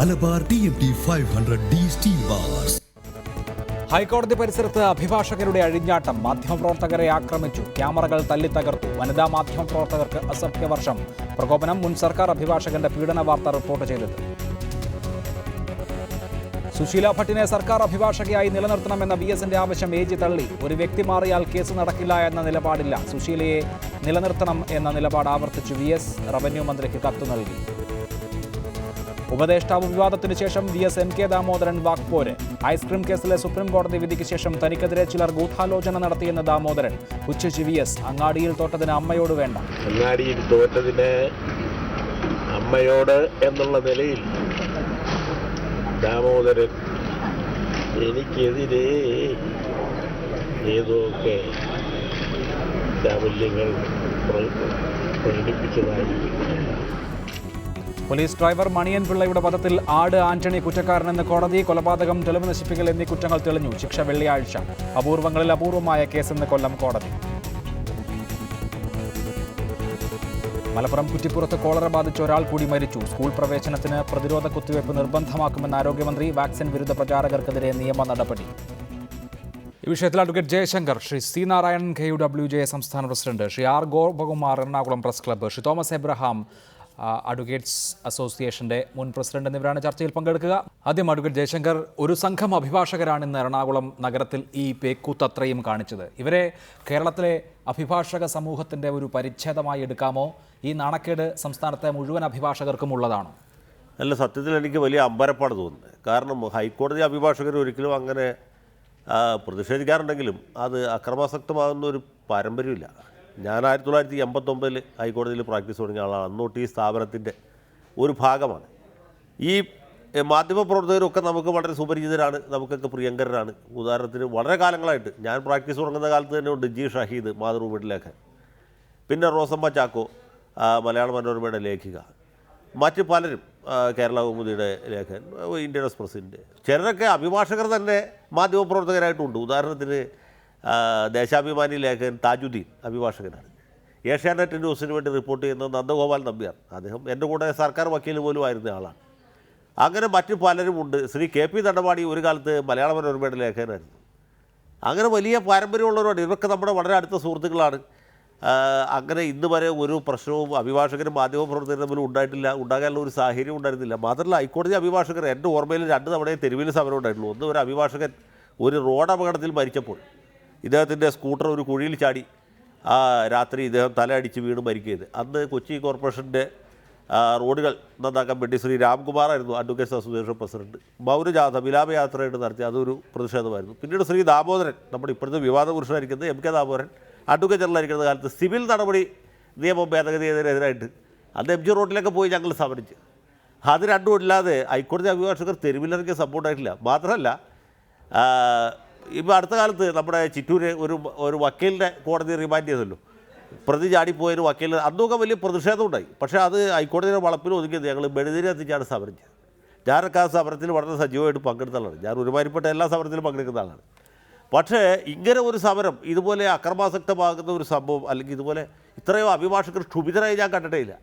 Malabar TMT 500D steel bars. ഹൈക്കോടതി പരിസരത്ത് അഭിഭാഷകരുടെ അഴിഞ്ഞാട്ടം. മാധ്യമപ്രവർത്തകരെ ആക്രമിച്ചു, ക്യാമറകൾ തല്ലിത്തകർത്തു. വനിതാ മാധ്യമപ്രവർത്തകർക്ക് അസഭ്യവർഷം. പ്രകോപനം. മുൻ സർക്കാർ അഭിഭാഷകന്റെ പീഡന വാർത്ത റിപ്പോർട്ട് ചെയ്തത്. സുശീല ഭട്ടിനെ സർക്കാർ അഭിഭാഷകയായി നിലനിർത്തണമെന്ന VSന്റെ ആവശ്യം AG തള്ളി. ഒരു വ്യക്തി മാറിയാൽ കേസ് നടക്കില്ല എന്ന നിലപാടില്ല. സുശീലയെ നിലനിർത്തണം എന്ന നിലപാട് ആവർത്തിച്ചു VS. റവന്യൂ മന്ത്രിക്ക് കത്ത് നൽകി. ഉപദേഷ്ടാവ് വിവാദത്തിന് ശേഷം VS MK ദാമോദരൻ വാക്പോര്. ഐസ്ക്രീം കേസിലെ സുപ്രീം കോടതി വിധിക്ക് ശേഷം തനിക്കെതിരെ ചിലർ ഗൂഢാലോചന നടത്തിയെന്ന് ദാമോദരൻ. പുച്ഛിച്ച് VS. അങ്ങാടിയിൽ തോറ്റതിന് അമ്മയോട് വേണ്ട. അങ്ങാടിയിൽ തോറ്റതിന് അമ്മയോട് എന്നുള്ള നിലയിൽ ദാമോദരൻ എനിക്കെതിരെ ഏതൊക്കെ ചാബല്യങ്ങൾ പ്രകടിപ്പിച്ചതായി. പോലീസ് ഡ്രൈവർ മണിയൻ പിള്ളയുടെ വധത്തിൽ ആട് ആന്റണി കുറ്റക്കാരനെന്ന് കോടതി. കൊലപാതകം, തെളിവ് നശിപ്പിക്കൽ എന്നീ കുറ്റങ്ങൾ തെളിഞ്ഞു. ശിക്ഷ വെള്ളിയാഴ്ച. അപൂർവങ്ങളിൽ അപൂർവമായ കേസെന്ന് കൊല്ലം കോടതി. മലപ്പുറം കുറ്റിപ്പുറത്ത് കോളറ ബാധിച്ച ഒരാൾ കൂടി മരിച്ചു. സ്കൂൾ പ്രവേശനത്തിന് പ്രതിരോധ കുത്തിവയ്പ് നിർബന്ധമാക്കുമെന്ന് ആരോഗ്യമന്ത്രി. വാക്സിൻ വിരുദ്ധ പ്രചാരകർക്കെതിരെ നിയമ നടപടി. ഈ വിഷയത്തിൽ advocate Jaishankar, Shri C. Narayanan KUWJ സംസ്ഥാന president, Shri R. Gopakumar Ernakulam press club, Shri Thomas Abraham advocates അസോസിയേഷന്റെ മുൻ പ്രസിഡന്റ് എന്നിവരാണ് ചർച്ചയിൽ പങ്കെടുക്കുക. ആദ്യം അഡ്വക്കേറ്റ് ജയശങ്കർ, ഒരു സംഘം അഭിഭാഷകരാണ് ഇന്ന് എറണാകുളം നഗരത്തിൽ ഈ പേക്കൂത്തത്രയും കാണിച്ചത്. ഇവരെ കേരളത്തിലെ അഭിഭാഷക സമൂഹത്തിന്റെ ഒരു പരിച്ഛേദമായി എടുക്കാമോ? ഈ നാണക്കേട് സംസ്ഥാനത്തെ മുഴുവൻ അഭിഭാഷകർക്കും ഉള്ളതാണോ? അല്ല, സത്യത്തിൽ എനിക്ക് വലിയ അമ്പരപ്പാട് തോന്നുന്നത്. കാരണം ഹൈക്കോടതി അഭിഭാഷകർ ഒരിക്കലും അങ്ങനെ പ്രതിഷേധിക്കാറുണ്ടെങ്കിലും അത് അക്രമാസക്തമാകുന്ന ഒരു പാരമ്പര്യമില്ല. ഞാൻ 1989 ഹൈക്കോടതിയിൽ പ്രാക്ടീസ് തുടങ്ങിയ ആളാണ്. അന്നോട്ട് ഈ സ്ഥാപനത്തിൻ്റെ ഒരു ഭാഗമാണ്. ഈ മാധ്യമപ്രവർത്തകരൊക്കെ നമുക്ക് വളരെ സുപരിചിതരാണ്, നമുക്കൊക്കെ പ്രിയങ്കരരാണ്. ഉദാഹരണത്തിന് വളരെ കാലങ്ങളായിട്ട് ഞാൻ പ്രാക്ടീസ് തുടങ്ങുന്ന കാലത്ത് തന്നെ ഉണ്ട് G. ഷഹീദ്, മാതൃഭൂമിയിലേഖൻ, പിന്നെ റോസമ്മ ചാക്കോ, മലയാള മനോരമയുടെ ലേഖിക, മറ്റ് പലരും, കേരള കൗമുദിയുടെ ലേഖകൻ, ഇന്ത്യൻ എക്സ്പ്രസിൻ്റെ, ചിലരൊക്കെ അഭിഭാഷകർ തന്നെ മാധ്യമപ്രവർത്തകരായിട്ടുണ്ട്. ഉദാഹരണത്തിന് ദേശാഭിമാനി ലേഖകൻ താജുദ്ദീൻ അഭിഭാഷകനാണ്. ഏഷ്യാനെറ്റ് ന്യൂസിന് വേണ്ടി റിപ്പോർട്ട് ചെയ്യുന്ന നന്ദഗോപാൽ നമ്പ്യാർ, അദ്ദേഹം എൻ്റെ കൂടെ സർക്കാർ വക്കീൽ പോലും ആയിരുന്ന ആളാണ്. അങ്ങനെ മറ്റ് പലരും ഉണ്ട്. ശ്രീ KP തണ്ടപാടി ഒരു കാലത്ത് മലയാള മനോരമയുടെ ലേഖകനായിരുന്നു. അങ്ങനെ വലിയ പാരമ്പര്യമുള്ളവരാണ്. ഇവരൊക്കെ നമ്മുടെ വളരെ അടുത്ത സുഹൃത്തുക്കളാണ്. അങ്ങനെ ഇന്ന് വരെ ഒരു പ്രശ്നവും അഭിഭാഷകരും മാധ്യമപ്രവർത്തകരും തമ്മിൽ ഉണ്ടായിട്ടില്ല, ഉണ്ടാകാനുള്ള ഒരു സാഹചര്യം ഉണ്ടായിരുന്നില്ല. മാത്രമല്ല ഹൈക്കോടതി അഭിഭാഷകർ എൻ്റെ ഓർമ്മയിൽ 2 തവണയും തെരുവിൽ സമരം ഉണ്ടായിട്ടുള്ളൂ. ഒന്ന്, ഒരു അഭിഭാഷകൻ ഒരു റോഡ് അപകടത്തിൽ മരിച്ചപ്പോൾ ഇദ്ദേഹത്തിൻ്റെ സ്കൂട്ടർ ഒരു കുഴിയിൽ ചാടി രാത്രി ഇദ്ദേഹം തലയടിച്ച് വീണ് മരിക്കുകയത്. അന്ന് കൊച്ചി കോർപ്പറേഷൻ്റെ റോഡുകൾ നന്നാക്കാൻ വേണ്ടി ശ്രീ രാംകുമാറായിരുന്നു അഡ്വക്കേറ്റ്സ് അസോസിയേഷൻ പ്രസിഡന്റ്. മൗനജാഥ, വിലാപയാത്രയായിട്ട് നടത്തി, അതൊരു പ്രതിഷേധമായിരുന്നു. പിന്നീട് ശ്രീ ദാമോദരൻ, നമ്മുടെ ഇപ്പോഴത്തെ വിവാദ പുരുഷനായിരിക്കുന്നത് MK ദാമോദരൻ, അഡ്വക്കേറ്റ് ജനറലായിരിക്കുന്ന കാലത്ത് സിവിൽ നടപടി നിയമം ഭേദഗതിയെതിരായിട്ട് അന്ന് MG റോഡിലൊക്കെ പോയി ഞങ്ങൾ സമരിച്ച്. അത് രണ്ടും ഇല്ലാതെ ഹൈക്കോടതി അഭിഭാഷകർ തെരുവിലിറങ്ങിയ സംഭവമായിട്ടില്ല. മാത്രമല്ല ഇപ്പോൾ അടുത്ത കാലത്ത് നമ്മുടെ ചിറ്റൂര് ഒരു വക്കീലിൻ്റെ കോടതി റിമാൻഡ് ചെയ്തല്ലോ, പ്രതി ചാടിപ്പോയൊരു വക്കീൽ, അന്നൊക്കെ വലിയ പ്രതിഷേധം ഉണ്ടായി. പക്ഷേ അത് ഹൈക്കോടതിയുടെ വളപ്പിൽ ഒതുക്കിയത് ഞങ്ങൾ മെഴുതിരി എത്തിച്ചാണ് സമരിച്ചത്. ഞാനൊക്കെ ആ സമരത്തിൽ വളരെ സജീവമായിട്ട് പങ്കെടുത്ത ആളാണ്. ഞാൻ ഒരുമാതിരിപ്പെട്ട എല്ലാ സമരത്തിലും പങ്കെടുക്കുന്ന ആളാണ്. പക്ഷേ ഇങ്ങനെ ഒരു സമരം, ഇതുപോലെ അക്രമാസക്തമാകുന്ന ഒരു സംഭവം, അല്ലെങ്കിൽ ഇതുപോലെ ഇത്രയോ അഭിഭാഷകർ ക്ഷുഭിതരായി ഞാൻ കണ്ടിട്ടേ ഇല്ല.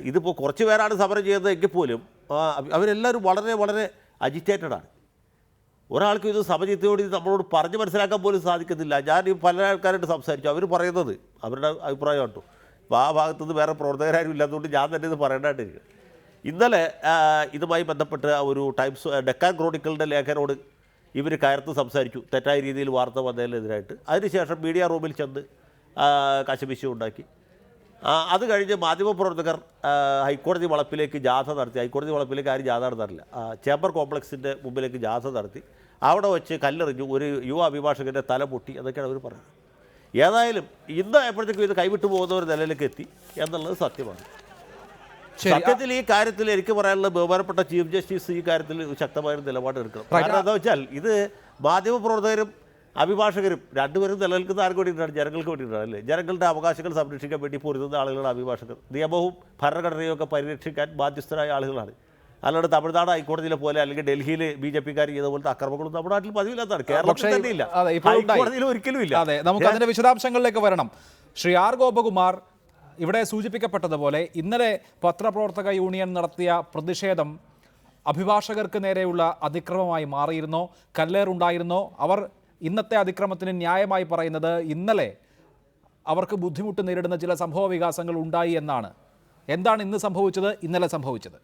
ഇതിപ്പോൾ കുറച്ച് പേരാണ് സമരം ചെയ്യുന്നത് എങ്കിൽ പോലും അവരെല്ലാവരും വളരെ വളരെ അജിറ്റേറ്റഡാണ്. ഒരാൾക്കും ഇത് സമചിത്തയോട് ഇത് നമ്മളോട് പറഞ്ഞ് മനസ്സിലാക്കാൻ പോലും സാധിക്കത്തില്ല. ഞാൻ ഈ പല ആൾക്കാരായിട്ട് സംസാരിച്ചു, അവർ പറയുന്നത് അവരുടെ അഭിപ്രായം കേട്ടോ. അപ്പോൾ ആ ഭാഗത്തുനിന്ന് വേറെ പ്രവർത്തകരാരും ഇല്ലാത്തതുകൊണ്ട് ഞാൻ തന്നെ ഇത് പറയേണ്ടതായിട്ടിരിക്കുക. ഇന്നലെ ഇതുമായി ബന്ധപ്പെട്ട് ഒരു ഡെക്കാൻ ക്രോണിക്കലിൻ്റെ ലേഖനോട് ഇവർ കയർത്ത് സംസാരിച്ചു, തെറ്റായ രീതിയിൽ വാർത്ത വന്നതിനെതിരായിട്ട്. അതിനുശേഷം മീഡിയ റൂമിൽ ചെന്ന് കശപിശ ഉണ്ടാക്കി. അത് കഴിഞ്ഞ് മാധ്യമപ്രവർത്തകർ ഹൈക്കോടതി വളപ്പിലേക്ക് ജാഥ നടത്തി. ഹൈക്കോടതി വളപ്പിലേക്ക് ആരും ജാഥ നടത്താറില്ല, ചേംബർ കോംപ്ലക്സിൻ്റെ മുമ്പിലേക്ക് ജാഥ നടത്തി. അവിടെ വെച്ച് കല്ലെറിഞ്ഞു, ഒരു യുവ അഭിഭാഷകൻ്റെ തല പൊട്ടി, അതൊക്കെയാണ് അവർ പറയുന്നത്. ഏതായാലും ഇന്ന് എപ്പോഴത്തേക്കും ഇത് കൈവിട്ടു പോകുന്ന ഒരു നിലയിലേക്ക് എത്തി എന്നുള്ളത് സത്യമാണ്. സത്യത്തിൽ ഈ കാര്യത്തിൽ എനിക്ക് പറയാനുള്ള ബഹുമാനപ്പെട്ട ചീഫ് ജസ്റ്റിസ് ഈ കാര്യത്തിൽ ശക്തമായ നിലപാട് എടുക്കണം. കാരണം എന്താ വെച്ചാൽ ഇത് മാധ്യമപ്രവർത്തകരും അഭിഭാഷകരും രണ്ടുപേരും നിലനിൽക്കുന്ന ആർക്ക് വേണ്ടിയിട്ടാണ്? ജനങ്ങൾക്ക് വേണ്ടിയിട്ടാണ് അല്ലേ? ജനങ്ങളുടെ അവകാശങ്ങൾ സംരക്ഷിക്കാൻ വേണ്ടി പൊരുതുന്ന ആളുകളാണ് അഭിഭാഷകർ. നിയമവും ഭരണഘടനയും ഒക്കെ പരിരക്ഷിക്കാൻ ബാധ്യസ്ഥരായ ആളുകളാണ്. അല്ലാണ്ട് തമിഴ്നാട് ഹൈക്കോടതിയിലെ പോലെ അല്ലെങ്കിൽ ഡൽഹിയിൽ BJP-കാർ ചെയ്ത പോലത്തെ അക്രമങ്ങളൊന്നും നമ്മുടെ നാട്ടിൽ പതിവില്ലാത്തതാണ്. കേരളത്തിൽ തന്നെ ഇല്ല, ഹൈക്കോടതിയിൽ ഒരിക്കലും ഇല്ല. അതെ, നമുക്ക് അതിന്റെ വിശദാംശങ്ങളിലേക്ക് വരണം. ശ്രീ R. ഗോപകുമാർ, ഇവിടെ സൂചിപ്പിക്കപ്പെട്ടതുപോലെ ഇന്നലെ പത്രപ്രവർത്തക യൂണിയൻ നടത്തിയ പ്രതിഷേധം അഭിഭാഷകർക്ക് നേരെയുള്ള അതിക്രമമായി മാറിയിരുന്നോ? കല്ലേറുണ്ടായിരുന്നോ? അവർ ഇന്നത്തെ അതിക്രമത്തിന് ന്യായമായി പറയുന്നത് ഇന്നലെ അവർക്ക് ബുദ്ധിമുട്ട് നേരിടുന്ന ചില സംഭവ വികാസങ്ങൾ ഉണ്ടായി എന്നാണ്. എന്താണ് ഇന്ന് സംഭവിച്ചത്, ഇന്നലെ സംഭവിച്ചത്?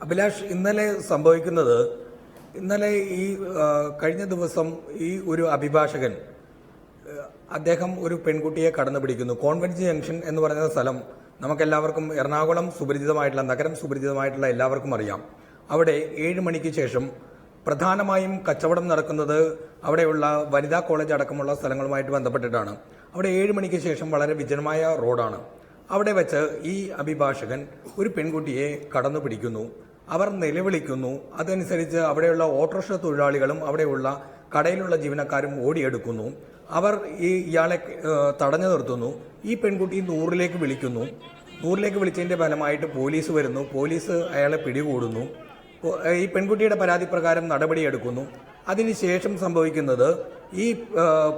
അഭിലാഷ്, ഇന്നലെ സംഭവിക്കുന്നത്, ഇന്നലെ ഈ കഴിഞ്ഞ ദിവസം ഈ ഒരു അഭിഭാഷകൻ അദ്ദേഹം ഒരു പെൺകുട്ടിയെ കടന്നു പിടിക്കുന്നു. കോൺവെന്റ് ജംഗ്ഷൻ എന്ന് പറയുന്ന സ്ഥലം നമുക്കെല്ലാവർക്കും എറണാകുളം സുപരിചിതമായിട്ടുള്ള, നഗരം സുപരിചിതമായിട്ടുള്ള എല്ലാവർക്കും അറിയാം. അവിടെ 7 മണിക്ക് ശേഷം പ്രധാനമായും കച്ചവടം നടക്കുന്നത് അവിടെയുള്ള വനിതാ കോളേജ് അടക്കമുള്ള സ്ഥലങ്ങളുമായിട്ട് ബന്ധപ്പെട്ടിട്ടാണ്. അവിടെ 7 മണിക്ക് ശേഷം വളരെ വിജനമായ റോഡാണ്. അവിടെ വെച്ച് ഈ അഭിഭാഷകൻ ഒരു പെൺകുട്ടിയെ കടന്നു പിടിക്കുന്നു. അവർ നിലവിളിക്കുന്നു. അതനുസരിച്ച് അവിടെയുള്ള ഓട്ടോറിക്ഷ തൊഴിലാളികളും അവിടെയുള്ള കടയിലുള്ള ജീവനക്കാരും ഓടിയെടുക്കുന്നു. അവർ ഇയാളെ തടഞ്ഞു നിർത്തുന്നു. ഈ പെൺകുട്ടി 100-ലേക്ക് വിളിക്കുന്നു. 100-ലേക്ക് വിളിച്ചതിന്റെ ഫലമായിട്ട് പോലീസ് വരുന്നു. പോലീസ് അയാളെ പിടികൂടുന്നു. ഈ പെൺകുട്ടിയുടെ പരാതി പ്രകാരം നടപടിയെടുക്കുന്നു. അതിനുശേഷം സംഭവിക്കുന്നത്, ഈ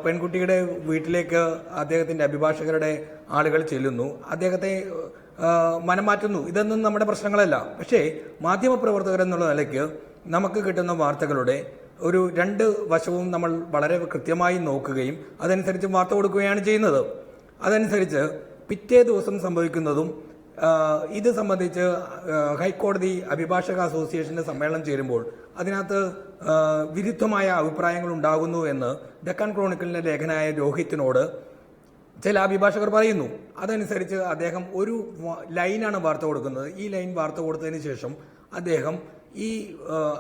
പെൺകുട്ടിയുടെ വീട്ടിലേക്ക് അദ്ദേഹത്തിന്റെ അഭിഭാഷകരുടെ ആളുകൾ ചെല്ലുന്നു. അദ്ദേഹത്തെ മനംമാറ്റുന്നു. ഇതൊന്നും നമ്മുടെ പ്രശ്നങ്ങളല്ല. പക്ഷേ മാധ്യമപ്രവർത്തകർ എന്നുള്ള നിലയ്ക്ക് നമുക്ക് കിട്ടുന്ന വാർത്തകളുടെ ഒരു 2 വശവും നമ്മൾ വളരെ കൃത്യമായി നോക്കുകയും അതനുസരിച്ച് വാർത്ത കൊടുക്കുകയാണ് ചെയ്യുന്നത്. അതനുസരിച്ച് പിറ്റേ ദിവസം സംഭവിക്കുന്നതും ഇത് സംബന്ധിച്ച് ഹൈക്കോടതി അഭിഭാഷക അസോസിയേഷന്റെ സമ്മേളനം ചേരുമ്പോൾ അതിനകത്ത് വിരുദ്ധമായ അഭിപ്രായങ്ങൾ ഉണ്ടാകുന്നു എന്ന് ഡെക്കാൻ ക്രോണിക്കലിന്റെ ലേഖനായ രോഹിത്തിനോട് ചില അഭിഭാഷകർ പറയുന്നു. അതനുസരിച്ച് അദ്ദേഹം ഒരു ലൈനാണ് വാർത്ത കൊടുക്കുന്നത്. ഈ ലൈൻ വാർത്ത കൊടുത്തതിന് ശേഷം അദ്ദേഹം ഈ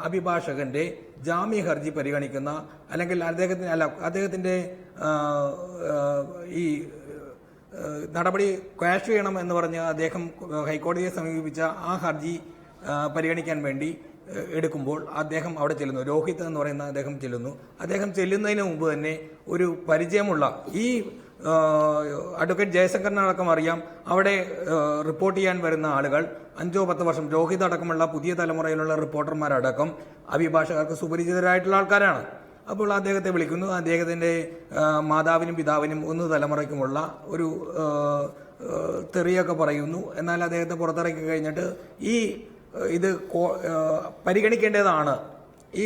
അഭിഭാഷകന്റെ ജാമ്യ ഹർജി പരിഗണിക്കുന്ന, അല്ലെങ്കിൽ അദ്ദേഹത്തിന്റെ ഈ നടപടി ക്വാഷ് ചെയ്യണം എന്ന് പറഞ്ഞ് അദ്ദേഹം ഹൈക്കോടതിയെ സമീപിച്ച ആ ഹർജി പരിഗണിക്കാൻ വേണ്ടി എടുക്കുമ്പോൾ അദ്ദേഹം അവിടെ ചെല്ലുന്നു. രോഹിത് എന്ന് പറയുന്ന അദ്ദേഹം ചെല്ലുന്നു. അദ്ദേഹം ചെല്ലുന്നതിന് മുമ്പ് തന്നെ ഒരു പരിചയമുള്ള ഈ അഡ്വക്കേറ്റ് ജയശങ്കറിനടക്കം അറിയാം. അവിടെ റിപ്പോർട്ട് ചെയ്യാൻ വരുന്ന ആളുകൾ 5-10 വർഷം, രോഹിത് അടക്കമുള്ള പുതിയ തലമുറയിലുള്ള റിപ്പോർട്ടർമാരടക്കം അഭിഭാഷകർക്ക് സുപരിചിതരായിട്ടുള്ള ആൾക്കാരാണ്. അപ്പോൾ അദ്ദേഹത്തെ വിളിക്കുന്നു. അദ്ദേഹത്തിന്റെ മാതാവിനും പിതാവിനും 1 തലമുറയ്ക്കുമുള്ള ഒരു തെറിയൊക്കെ പറയുന്നു. എന്നാൽ അദ്ദേഹത്തെ പുറത്തിറക്കി കഴിഞ്ഞിട്ട് ഇത് പരിഗണിക്കേണ്ടതാണ്, ഈ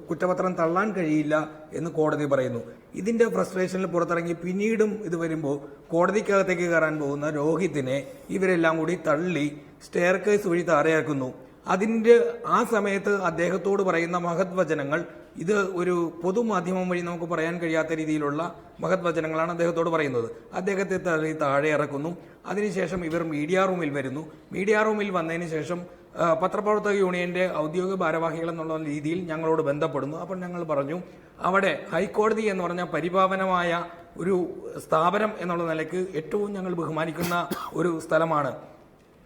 കുറ്റപത്രം തള്ളാൻ കഴിയില്ല എന്ന് കോടതി പറയുന്നു. ഇതിന്റെ ഫ്രസ്ട്രേഷനിൽ പുറത്തിറങ്ങി പിന്നീടും ഇത് വരുമ്പോൾ കോടതിക്കകത്തേക്ക് കയറാൻ പോകുന്ന രോഹിത്തിനെ ഇവരെല്ലാം കൂടി തള്ളി സ്റ്റെയർ കേസ് വഴി താഴെയാക്കുന്നു. അതിന്റെ ആ സമയത്ത് അദ്ദേഹത്തോട് പറയുന്ന മഹത് വചനങ്ങൾ, ഇത് ഒരു പൊതുമാധ്യമം വഴി നമുക്ക് പറയാൻ കഴിയാത്ത രീതിയിലുള്ള മഹത് വചനങ്ങളാണ് അദ്ദേഹത്തോട് പറയുന്നത്. അദ്ദേഹത്തെ താഴെ ഇറക്കുന്നു. അതിനുശേഷം ഇവർ മീഡിയ റൂമിൽ വരുന്നു. മീഡിയ റൂമിൽ വന്നതിന് ശേഷം പത്രപ്രവർത്തക യൂണിയന്റെ ഔദ്യോഗിക ഭാരവാഹികൾ എന്നുള്ള രീതിയിൽ ഞങ്ങളോട് ബന്ധപ്പെടുന്നു. അപ്പോൾ ഞങ്ങൾ പറഞ്ഞു, അവിടെ ഹൈക്കോടതി എന്ന് പറഞ്ഞ പരിപാവനമായ ഒരു സ്ഥാപനം എന്നുള്ള നിലയ്ക്ക് ഏറ്റവും ഞങ്ങൾ ബഹുമാനിക്കുന്ന ഒരു സ്ഥലമാണ്.